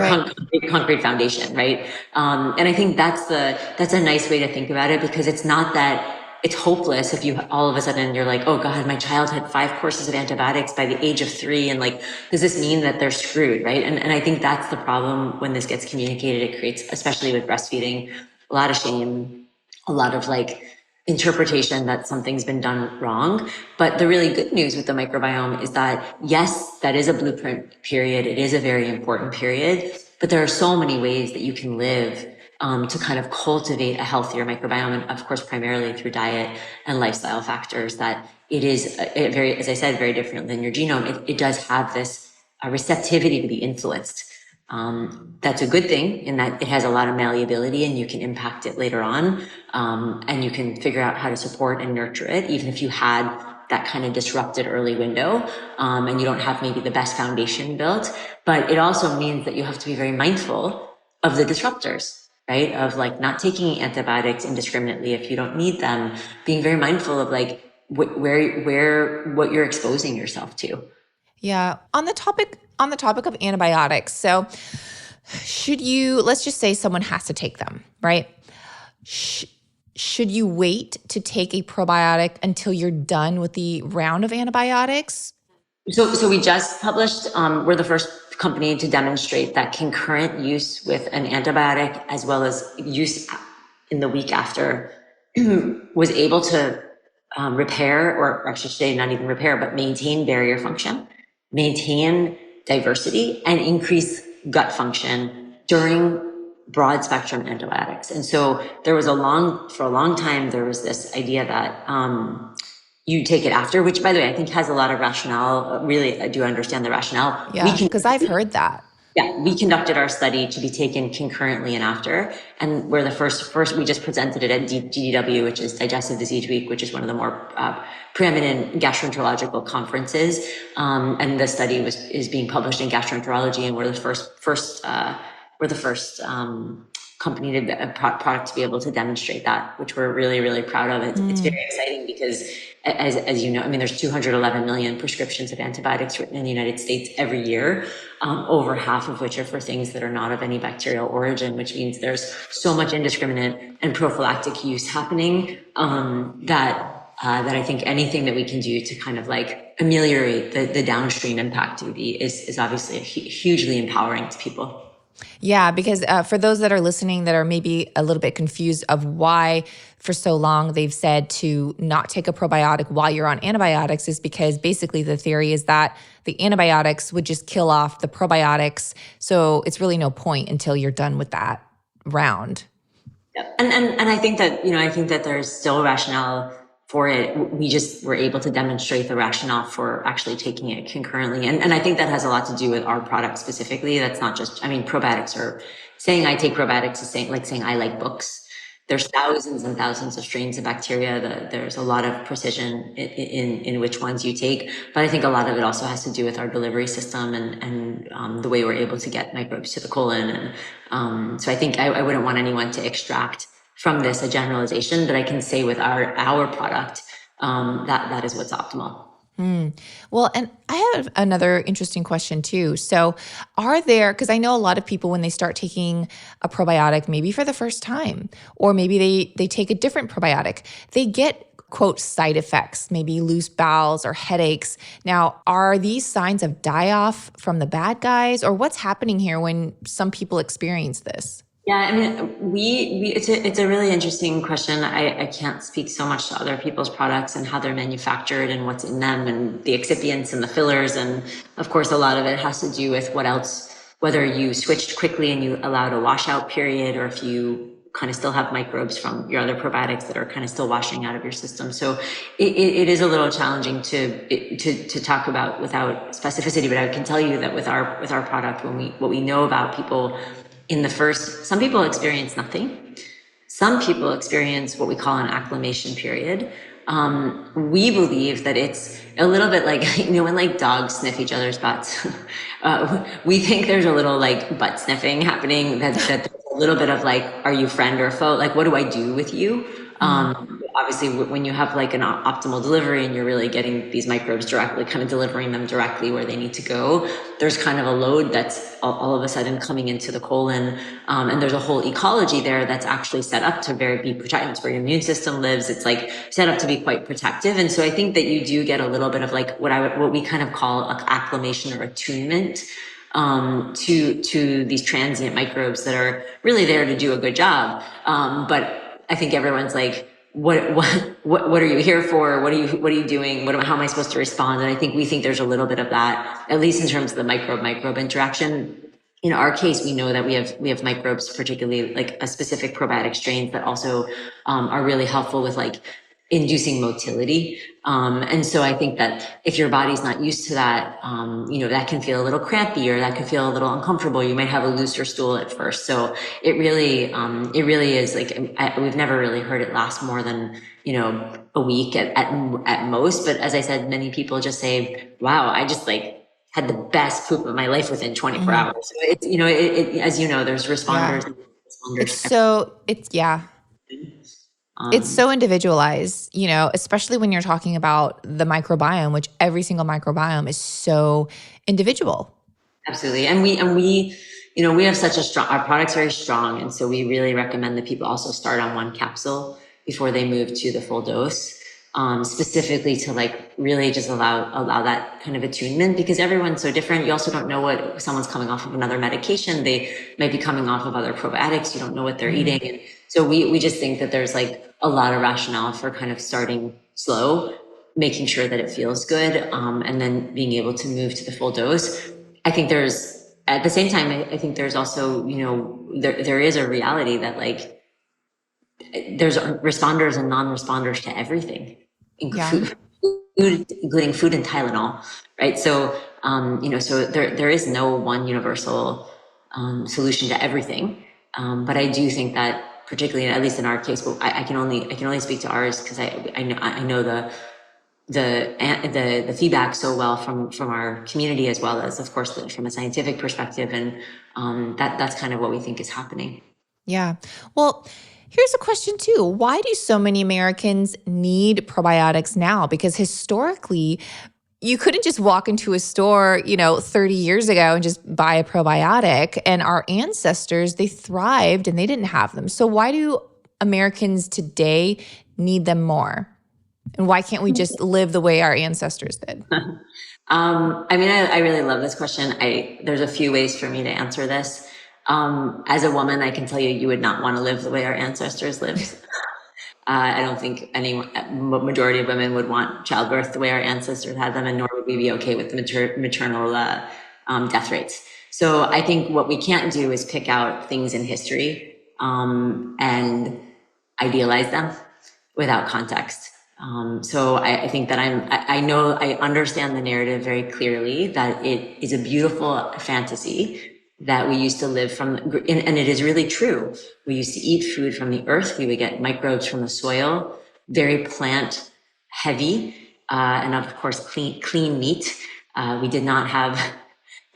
concrete foundation, right? And I think that's a nice way to think about it, because it's not that it's hopeless if you all of a sudden you're like, oh God, my child had 5 courses of antibiotics by the age of 3. And like, does this mean that they're screwed, right? And I think that's the problem when this gets communicated. It creates, especially with breastfeeding, a lot of shame, a lot of like interpretation that something's been done wrong. But the really good news with the microbiome is that, yes, that is a blueprint period. It is a very important period. but there are so many ways that you can live to kind of cultivate a healthier microbiome, and of course, primarily through diet and lifestyle factors, that it is very, as I said, very different than your genome. It does have this receptivity to be influenced. That's a good thing in that it has a lot of malleability and you can impact it later on. And you can figure out how to support and nurture it, even if you had that kind of disrupted early window, and you don't have maybe the best foundation built. But it also means that you have to be very mindful of the disruptors, right? Of like not taking antibiotics indiscriminately if you don't need them, being very mindful of like what you're exposing yourself to. Yeah. On the topic of antibiotics. So let's just say someone has to take them, right? Should you wait to take a probiotic until you're done with the round of antibiotics? So we just published, we're the first company to demonstrate that concurrent use with an antibiotic as well as use in the week after was able to repair, or I should say not even repair, but maintain barrier function, maintain diversity, and increase gut function during broad spectrum antibiotics. And so there was for a long time, there was this idea that you take it after, which by the way, I think has a lot of rationale. Really, I do understand the rationale. Yeah, because I've heard that. Yeah, we conducted our study to be taken concurrently and after, and we're the first, we just presented it at DDW, which is Digestive Disease Week, which is one of the more preeminent gastroenterological conferences. And the study is being published in gastroenterology, and we're the first company to a product to be able to demonstrate that, which we're really, really proud of. It's very exciting because as you know, I mean, there's 211 million prescriptions of antibiotics written in the United States every year, over half of which are for things that are not of any bacterial origin, which means there's so much indiscriminate and prophylactic use happening, that I think anything that we can do to kind of like ameliorate the downstream impact is obviously hugely empowering to people. Yeah, because for those that are listening that are maybe a little bit confused of why for so long they've said to not take a probiotic while you're on antibiotics, is because basically the theory is that the antibiotics would just kill off the probiotics. So it's really no point until you're done with that round. Yeah. And I think that there's still rationale for it. We just were able to demonstrate the rationale for actually taking it concurrently. And I think that has a lot to do with our product specifically. That's not just, I mean, probiotics are saying I take probiotics is saying I like books. There's thousands and thousands of strains of bacteria. There's a lot of precision in which ones you take. But I think a lot of it also has to do with our delivery system and the way we're able to get microbes to the colon. And so I think I wouldn't want anyone to extract from this a generalization, but I can say with our product, that is what's optimal. Well, and I have another interesting question too. So because I know a lot of people when they start taking a probiotic, maybe for the first time, or maybe they take a different probiotic, they get quote side effects, maybe loose bowels or headaches. Now, are these signs of die-off from the bad guys, or what's happening here when some people experience this? Yeah, I mean, it's a really interesting question. I can't speak so much to other people's products and how they're manufactured and what's in them and the excipients and the fillers. And of course, a lot of it has to do with whether you switched quickly and you allowed a washout period, or if you kind of still have microbes from your other probiotics that are kind of still washing out of your system. So it is a little challenging to talk about without specificity, but I can tell you that with our product, what we know about people some people experience nothing. Some people experience what we call an acclimation period. We believe that it's a little bit like, when like dogs sniff each other's butts. We think there's a little like butt sniffing happening, that there's a little bit of like, are you friend or foe? Like, what do I do with you? Obviously, when you have like an optimal delivery and you're really getting these microbes directly, kind of delivering them directly where they need to go, there's kind of a load that's all of a sudden coming into the colon. And there's a whole ecology there that's actually set up to be protective. It's where your immune system lives. It's like set up to be quite protective. And so I think that you do get a little bit of like what we kind of call acclimation or attunement to these transient microbes that are really there to do a good job. But I think everyone's like, what are you here for? What are you doing? How am I supposed to respond? And I think we think there's a little bit of that, at least in terms of the microbe interaction. in our case, we know that we have microbes, particularly like a specific probiotic strains that also are really helpful with like inducing motility. And so I think that if your body's not used to that, that can feel a little crampy or that can feel a little uncomfortable. You might have a looser stool at first. So it really is like, we've never really heard it last more than, a week at most. But as I said, many people just say, wow, I just like had the best poop of my life within 24 hours. So it's, as you know, there's responders. Yeah. And It's responders. so, it's, yeah. It's so individualized, especially when you're talking about the microbiome, which every single microbiome is so individual. Absolutely. And we have such a strong, our product's very strong. And so we really recommend that people also start on one capsule before they move to the full dose, specifically to like really just allow that kind of attunement, because everyone's so different. You also don't know what someone's coming off of another medication. They might be coming off of other probiotics. You don't know what they're eating. And so we just think that there's like a lot of rationale for kind of starting slow, making sure that it feels good, and then being able to move to the full dose. I think at the same time, I think there's also, there is a reality that like, there's responders and non-responders to everything, Yeah. including food and Tylenol, right? So, so there is no one universal, solution to everything. But I do think that particularly, at least in our case, but I can only speak to ours because I know the feedback so well from our community, as well as, of course, from a scientific perspective. And that's kind of what we think is happening. Yeah. Well, here's a question too. Why do so many Americans need probiotics now? Because historically, you couldn't just walk into a store, 30 years ago and just buy a probiotic. And our ancestors, they thrived and they didn't have them. So why do Americans today need them more? And why can't we just live the way our ancestors did? I really love this question. There's a few ways for me to answer this. As a woman, I can tell you would not want to live the way our ancestors lived. I don't think majority of women would want childbirth the way our ancestors had them, and nor would we be okay with the maternal death rates. So I think what we can't do is pick out things in history and idealize them without context. So I think that I understand the narrative very clearly, that it is a beautiful fantasy that we used to live from, and it is really true. We used to eat food from the earth. We would get microbes from the soil, very plant heavy, and of course, clean meat. We did not have,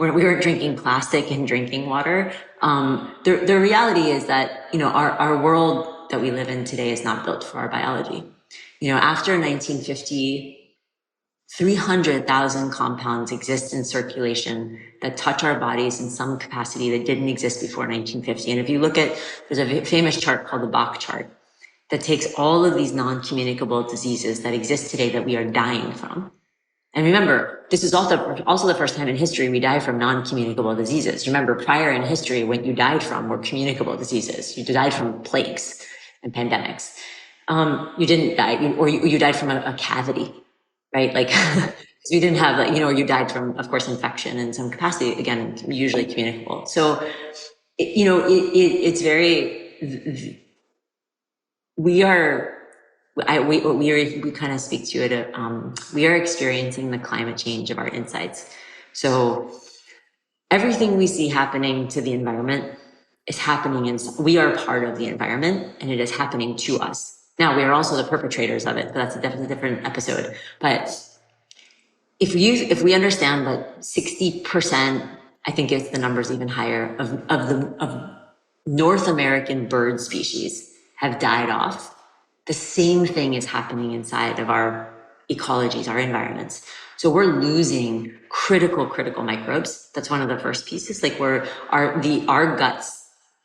we weren't drinking plastic and drinking water. The reality is that, our world that we live in today is not built for our biology. After 1950, 300,000 compounds exist in circulation that touch our bodies in some capacity that didn't exist before 1950. And if you look at, there's a famous chart called the Bach chart that takes all of these non-communicable diseases that exist today that we are dying from. And remember, this is also the first time in history we die from non-communicable diseases. Remember, prior in history, what you died from were communicable diseases. You died from plagues and pandemics. You didn't die, or you died from a cavity, right? Like, we didn't have, like, or you died from, of course, infection in some capacity, again, usually communicable. So, it's very, we kind of speak to it. We are experiencing the climate change of our insides. So everything we see happening to the environment is happening we are part of the environment, and it is happening to us. Now, we are also the perpetrators of it, but that's a definitely different episode. But if we understand that 60%, I think it's the number's even higher, of North American bird species have died off, the same thing is happening inside of our ecologies, our environments. So we're losing critical microbes. That's one of the first pieces. Like our guts,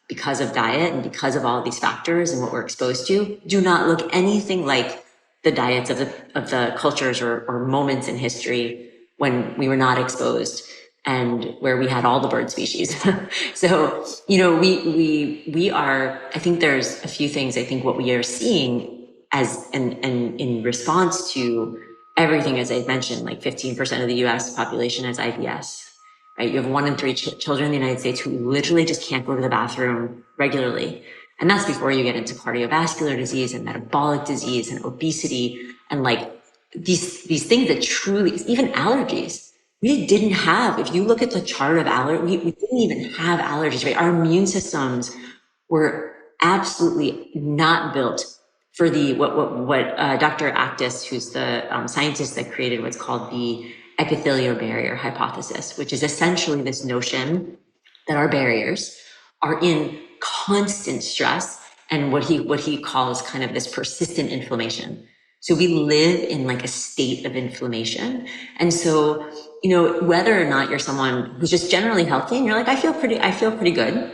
because of diet and because of all of these factors and what we're exposed to, do not look anything like the diets of the cultures or moments in history when we were not exposed and where we had all the bird species. So, we are, I think there's a few things. I think what we are seeing as, and in response to everything, as I mentioned, like 15% of the US population has IBS. right? You have 1 in 3 children in the United States who literally just can't go to the bathroom regularly. And that's before you get into cardiovascular disease and metabolic disease and obesity and like these things that truly, even allergies. We didn't have, if you look at the chart of allergies, we didn't even have allergies, right? Our immune systems were absolutely not built for the, what Dr. Actis, who's the scientist that created what's called the epithelial barrier hypothesis, which is essentially this notion that our barriers are in constant stress and what he calls kind of this persistent inflammation. So we live in like a state of inflammation. And so, you know, whether or not you're someone who's just generally healthy and you're like, I feel pretty good,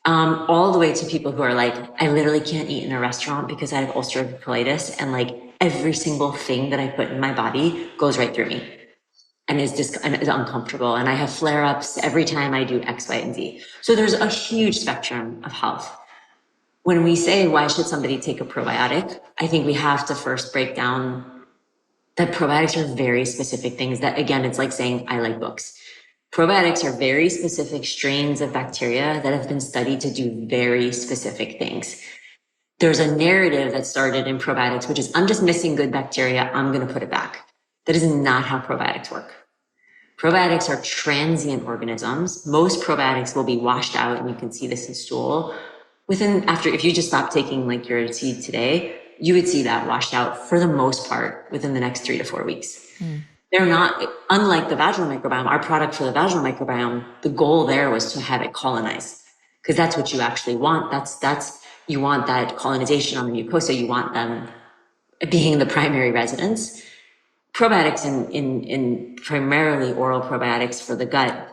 all the way to people who are like, I literally can't eat in a restaurant because I have ulcerative colitis, and like every single thing that I put in my body goes right through me and is uncomfortable. And I have flare-ups every time I do X, Y, and Z. So there's a huge spectrum of health. When we say, why should somebody take a probiotic? I think we have to first break down that probiotics are very specific things that, again, it's like saying, I like books. Probiotics are very specific strains of bacteria that have been studied to do very specific things. There's a narrative that started in probiotics, which is, I'm just missing good bacteria, I'm going to put it back. That is not how probiotics work. Probiotics are transient organisms. Most probiotics will be washed out, and you can see this in stool. If you just stop taking like your seed today, you would see that washed out for the most part within the next 3 to 4 weeks. They're not, unlike the vaginal microbiome, our product for the vaginal microbiome, the goal there was to have it colonize, because that's what you actually want. You want that colonization on the mucosa. You want them being the primary residence. Probiotics in primarily oral probiotics for the gut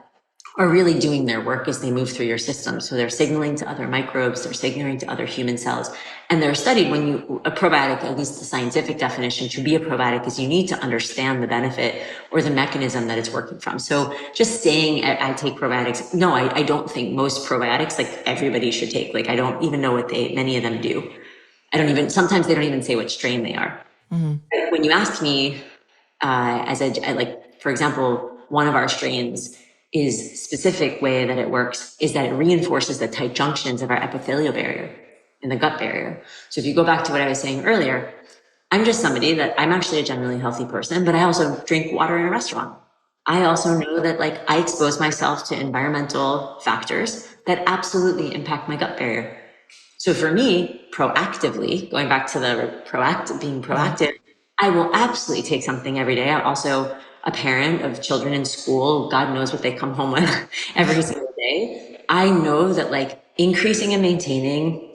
are really doing their work as they move through your system. So they're signaling to other microbes, they're signaling to other human cells. And they're studied a probiotic, at least the scientific definition to be a probiotic, is you need to understand the benefit or the mechanism that it's working from. So just saying I take probiotics, no, I don't think most probiotics, like everybody should take. Like I don't even know what many of them do. Sometimes they don't even say what strain they are. Mm-hmm. When you ask me, for example, one of our strains is specific way that it works is that it reinforces the tight junctions of our epithelial barrier and the gut barrier. So if you go back to what I was saying earlier, I'm just somebody that I'm actually a generally healthy person, but I also drink water in a restaurant. I also know that like I expose myself to environmental factors that absolutely impact my gut barrier. So for me, proactively, going back to being proactive, I will absolutely take something every day. I'm also a parent of children in school. God knows what they come home with every single day. I know that like increasing and maintaining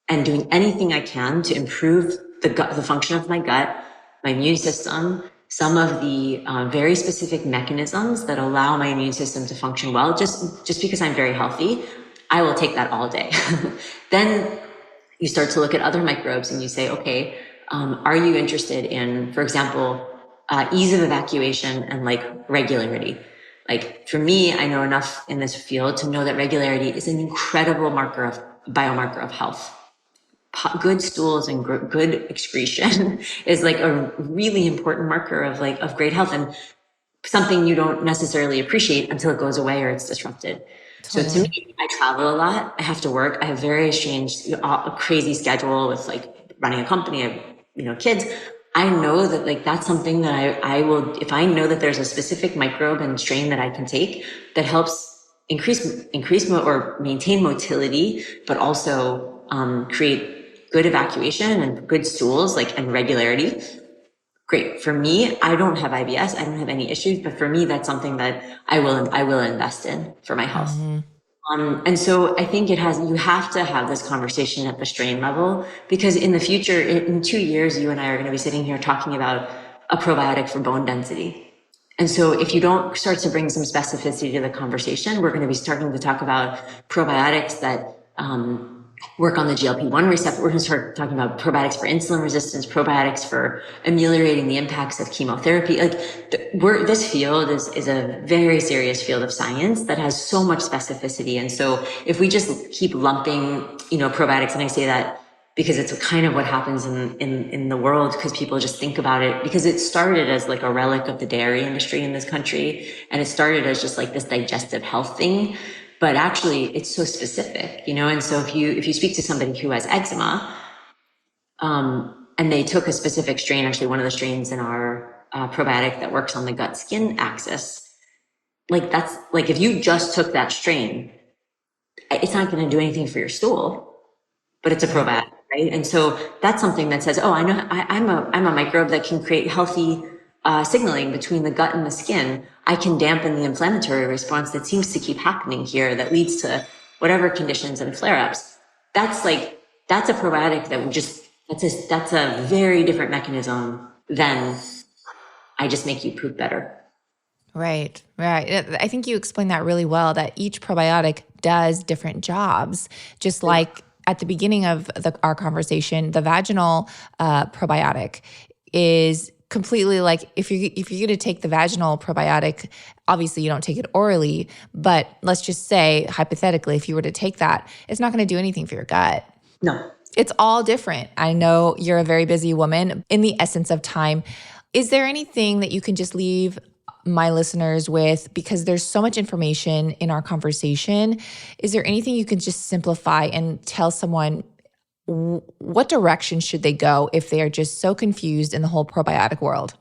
and doing anything I can to improve the function of my gut, my immune system, some of the very specific mechanisms that allow my immune system to function well, just because I'm very healthy, I will take that all day. Then you start to look at other microbes and you say, okay, are you interested in, for example, ease of evacuation and like regularity? Like for me, I know enough in this field to know that regularity is an incredible biomarker of health. Good stools and good excretion is like a really important marker of great health, and something you don't necessarily appreciate until it goes away or it's disrupted. Totally. So to me, I travel a lot. I have to work. I have very strange, a crazy schedule with like running a company. I have, kids. I know that like that's something that I will, if I know that there's a specific microbe and strain that I can take that helps increase or maintain motility, but also create good evacuation and good stools, and regularity. Great. For me, I don't have IBS. I don't have any issues, but for me, that's something that I will invest in for my health. Mm-hmm. And so I think you have to have this conversation at the strain level, because in the future, in 2 years, you and I are going to be sitting here talking about a probiotic for bone density. And so if you don't start to bring some specificity to the conversation, we're going to be starting to talk about probiotics that, work on the GLP-1 receptor. We're going to start talking about probiotics for insulin resistance, probiotics for ameliorating the impacts of chemotherapy. This field is a very serious field of science that has so much specificity. And so if we just keep lumping, probiotics, and I say that because it's kind of what happens in the world, because people just think about it, because it started as like a relic of the dairy industry in this country, and it started as just like this digestive health thing, but actually it's so specific, you know. And so if you speak to somebody who has eczema, and they took a specific strain, actually one of the strains in our probiotic that works on the gut skin axis, like that's like, if you just took that strain, it's not going to do anything for your stool, but it's a probiotic, right? And so that's something that says, oh, I know I'm a microbe that can create healthy signaling between the gut and the skin. I can dampen the inflammatory response that seems to keep happening here that leads to whatever conditions and flare-ups. That's a probiotic that would just, that's a very different mechanism than I just make you poop better. Right, right. I think you explained that really well, that each probiotic does different jobs. Just like at the beginning of our conversation, the vaginal probiotic is completely like, if you're going to take the vaginal probiotic, obviously you don't take it orally, but let's just say hypothetically, if you were to take that, it's not going to do anything for your gut. No. It's all different. I know you're a very busy woman. In the essence of time, is there anything that you can just leave my listeners with, because there's so much information in our conversation? Is there anything you can just simplify and tell someone what direction should they go if they are just so confused in the whole probiotic world?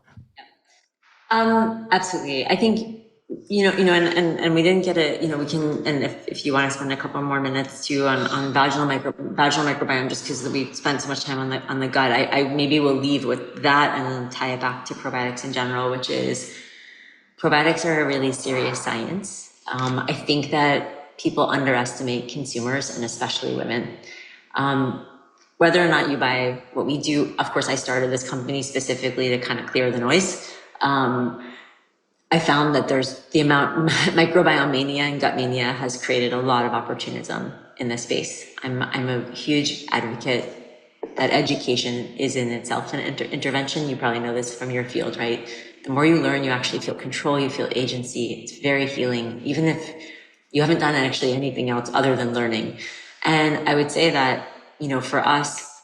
Absolutely. I think, and we didn't get it, we can, and if you want to spend a couple more minutes too on vaginal microbiome, just because we spent so much time on the gut, I maybe will leave with that and then tie it back to probiotics in general, which is, probiotics are a really serious science. I think that people underestimate consumers, and especially women. Whether or not you buy what we do, of course, I started this company specifically to kind of clear the noise. I found that there's the amount, microbiome mania and gut mania has created a lot of opportunism in this space. I'm a huge advocate that education is in itself an intervention. You probably know this from your field, right? The more you learn, you actually feel control, you feel agency. It's very healing, even if you haven't done actually anything else other than learning. And I would say that, for us,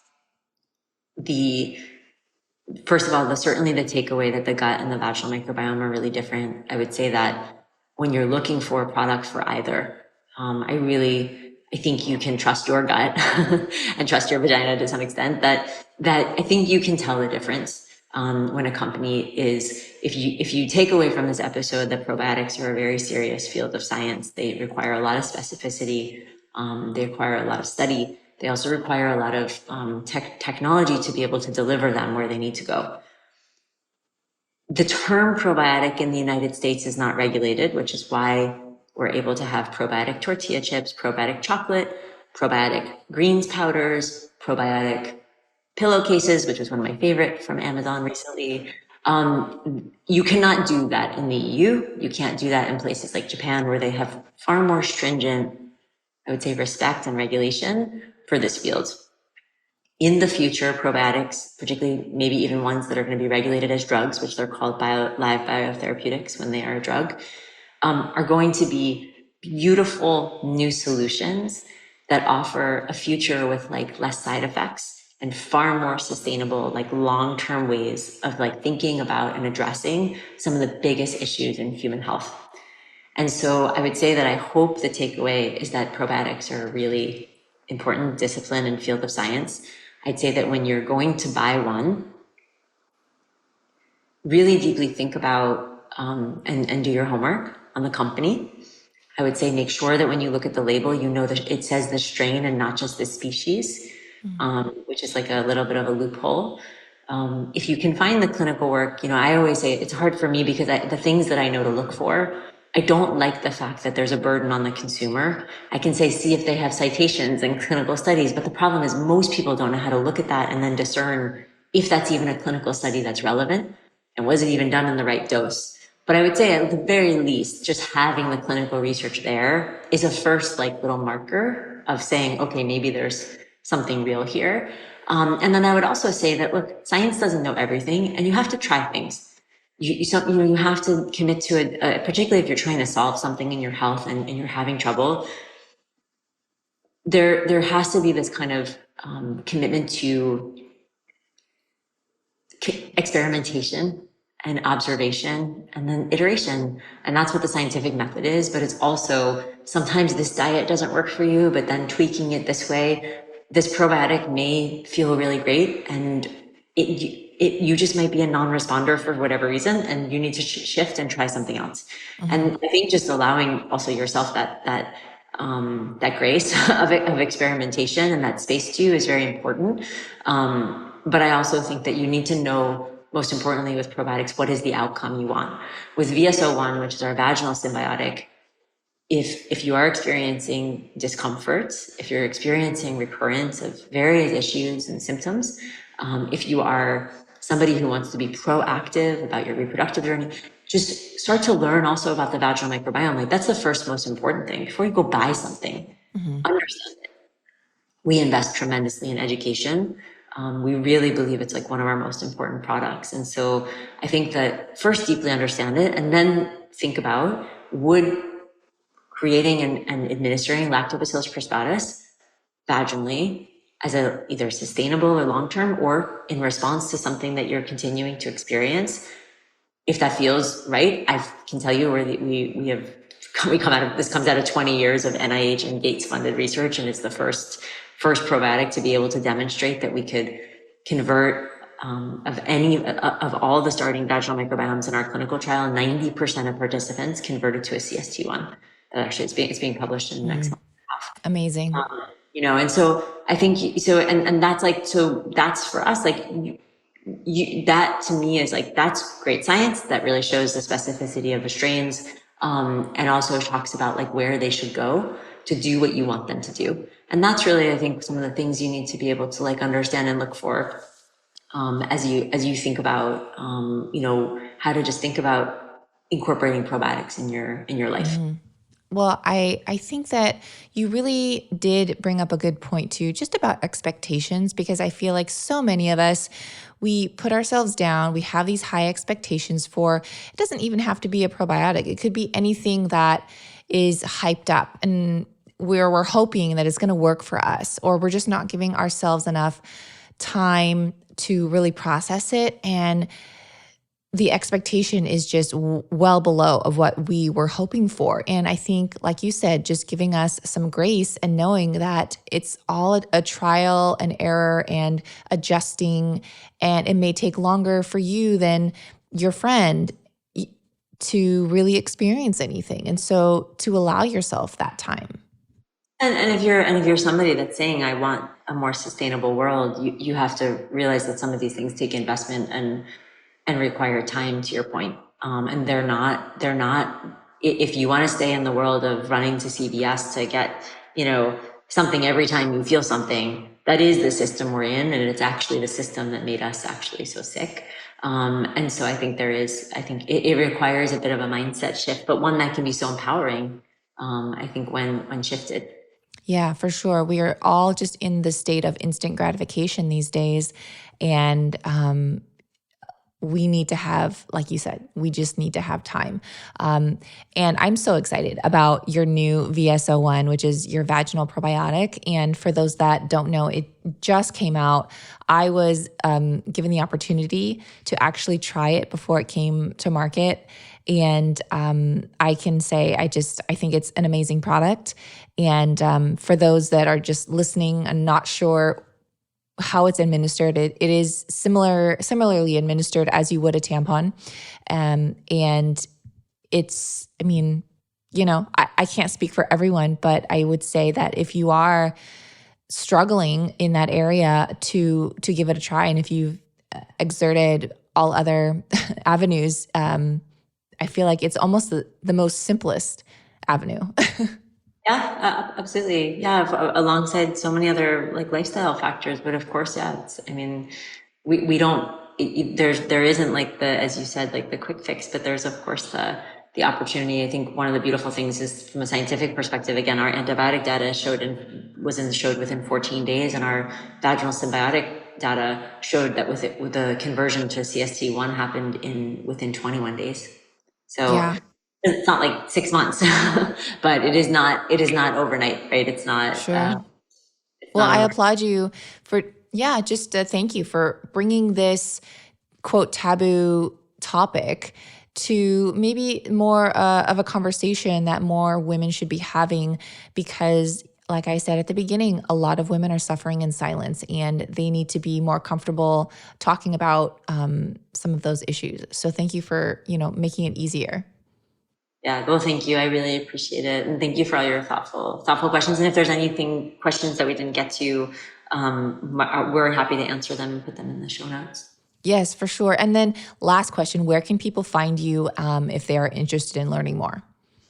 first of all, certainly the takeaway that the gut and the vaginal microbiome are really different. I would say that when you're looking for a product for either, I think you can trust your gut and trust your vagina to some extent, that I think you can tell the difference. When a company is, if you take away from this episode that probiotics are a very serious field of science, they require a lot of specificity, they require a lot of study, they also require a lot of technology to be able to deliver them where they need to go. The term probiotic in the United States is not regulated, which is why we're able to have probiotic tortilla chips, probiotic chocolate, probiotic greens powders, probiotic pillowcases, which was one of my favorite from Amazon recently. You cannot do that in the EU. You can't do that in places like Japan, where they have far more stringent, I would say, respect and regulation for this field. In the future, probiotics, particularly maybe even ones that are going to be regulated as drugs, which they're called live biotherapeutics when they are a drug, are going to be beautiful new solutions that offer a future with like less side effects and far more sustainable, like long-term ways of like thinking about and addressing some of the biggest issues in human health. And so I would say that I hope the takeaway is that probiotics are a really important discipline and field of science. I'd say that when you're going to buy one, really deeply think about and do your homework on the company. I would say make sure that when you look at the label, you know that it says the strain and not just the species, which is like a little bit of a loophole. If you can find the clinical work, I always say it's hard for me because the things that I know to look for, I don't like the fact that there's a burden on the consumer. I can say, see if they have citations and clinical studies, but the problem is most people don't know how to look at that and then discern if that's even a clinical study that's relevant and was it even done in the right dose. But I would say at the very least, just having the clinical research there is a first like little marker of saying, okay, maybe there's something real here. And then I would also say that, look, science doesn't know everything and you have to try things. You have to commit to it, particularly if you're trying to solve something in your health and you're having trouble. there has to be this kind of commitment to experimentation and observation and then iteration. And that's what the scientific method is. But it's also sometimes this diet doesn't work for you, but then tweaking it this way, this probiotic may feel really great, and you just might be a non-responder for whatever reason, and you need to shift and try something else. And I think just allowing also yourself that grace of experimentation and that space to you is very important. But I also think that you need to know, most importantly with probiotics, what is the outcome you want. With VS01, which is our vaginal symbiotic, if you are experiencing discomfort, if you're experiencing recurrence of various issues and symptoms, if you are somebody who wants to be proactive about your reproductive journey, just start to learn also about the vaginal microbiome. Like, that's the first most important thing. Before you go buy something, understand it. We invest tremendously in education. We really believe it's like one of our most important products. And so I think that first deeply understand it, and then think about, would creating and administering Lactobacillus prospatis vaginally as a either sustainable or long-term, or in response to something that you're continuing to experience, if that feels right. I can tell you we come out of this, comes out of 20 years of NIH and Gates funded research, and it's the first probiotic to be able to demonstrate that we could convert of all the starting vaginal microbiomes in our clinical trial, 90% of participants converted to a CST1. Actually, it's being published in the next month. Amazing. And so I think so, and that's like, so that's for us, like, that to me is like, that's great science that really shows the specificity of the strains, and also talks about like where they should go to do what you want them to do. And that's really, I think, some of the things you need to be able to like understand and look for, as you think about, how to just think about incorporating probiotics in your life. Well, I think that you really did bring up a good point too, just about expectations, because I feel like so many of us, we put ourselves down, we have these high expectations for, it doesn't even have to be a probiotic. It could be anything that is hyped up and where we're hoping that it's going to work for us, or we're just not giving ourselves enough time to really process it. And the expectation is just well below of what we were hoping for. And I think, like you said, just giving us some grace and knowing that it's all a trial and error and adjusting, and it may take longer for you than your friend to really experience anything. And so to allow yourself that time. And if you're somebody that's saying, I want a more sustainable world, you have to realize that some of these things take investment and require time, to your point. And they're not, if you want to stay in the world of running to CVS to get, something every time you feel something, that is the system we're in. And it's actually the system that made us actually so sick. And so I think it requires a bit of a mindset shift, but one that can be so empowering, I think, when shifted. Yeah, for sure. We are all just in the state of instant gratification these days. And we need to have, like you said, we just need to have time. And I'm so excited about your new VS01, which is your vaginal probiotic. And for those that don't know, it just came out. I was given the opportunity to actually try it before it came to market. And I can say, I think it's an amazing product. And for those that are just listening and not sure how it's administered, it is similarly administered as you would a tampon. And it's, I can't speak for everyone, but I would say that if you are struggling in that area, to give it a try. And if you've exerted all other avenues, I feel like it's almost the most simplest avenue. Yeah, absolutely. Yeah, alongside so many other like lifestyle factors, but of course, yeah. We don't. There isn't like the, as you said, like the quick fix, but there's of course the opportunity. I think one of the beautiful things is, from a scientific perspective, again, our antibiotic data showed within 14 days, and our vaginal symbiotic data showed that with the conversion to CST1 happened within 21 days. So. Yeah. It's not like 6 months, but it is not overnight, right? It's not, Sure. Well, I applaud you for, just thank you for bringing this quote taboo topic to maybe more of a conversation that more women should be having, because like I said at the beginning, a lot of women are suffering in silence and they need to be more comfortable talking about some of those issues. So thank you for, making it easier. Yeah, well, thank you. I really appreciate it. And thank you for all your thoughtful questions. And if there's questions that we didn't get to, we're happy to answer them and put them in the show notes. Yes, for sure. And then last question, where can people find you if they are interested in learning more?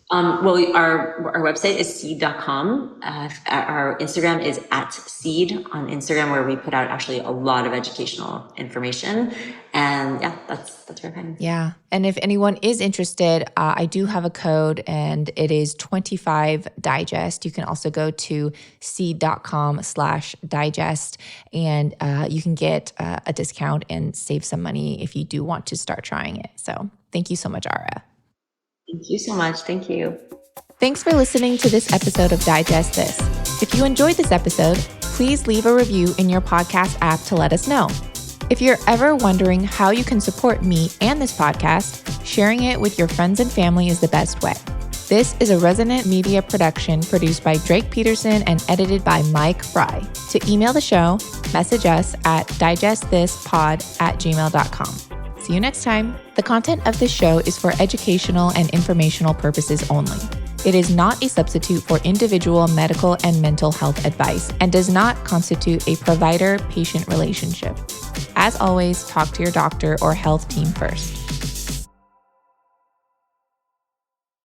Well, our website is seed.com. Our Instagram is @seed on Instagram, where we put out actually a lot of educational information. And that's where I'm. Yeah. And if anyone is interested, I do have a code and it is 25digest. You can also go to seed.com/digest and you can get a discount and save some money if you do want to start trying it. So thank you so much, Ara. Thank you so much. Thank you. Thanks for listening to this episode of Digest This. If you enjoyed this episode, please leave a review in your podcast app to let us know. If you're ever wondering how you can support me and this podcast, sharing it with your friends and family is the best way. This is a Resonant Media production produced by Drake Peterson and edited by Mike Fry. To email the show, message us at digestthispod@gmail.com. See you next time. The content of this show is for educational and informational purposes only. It is not a substitute for individual medical and mental health advice and does not constitute a provider-patient relationship. As always, talk to your doctor or health team first.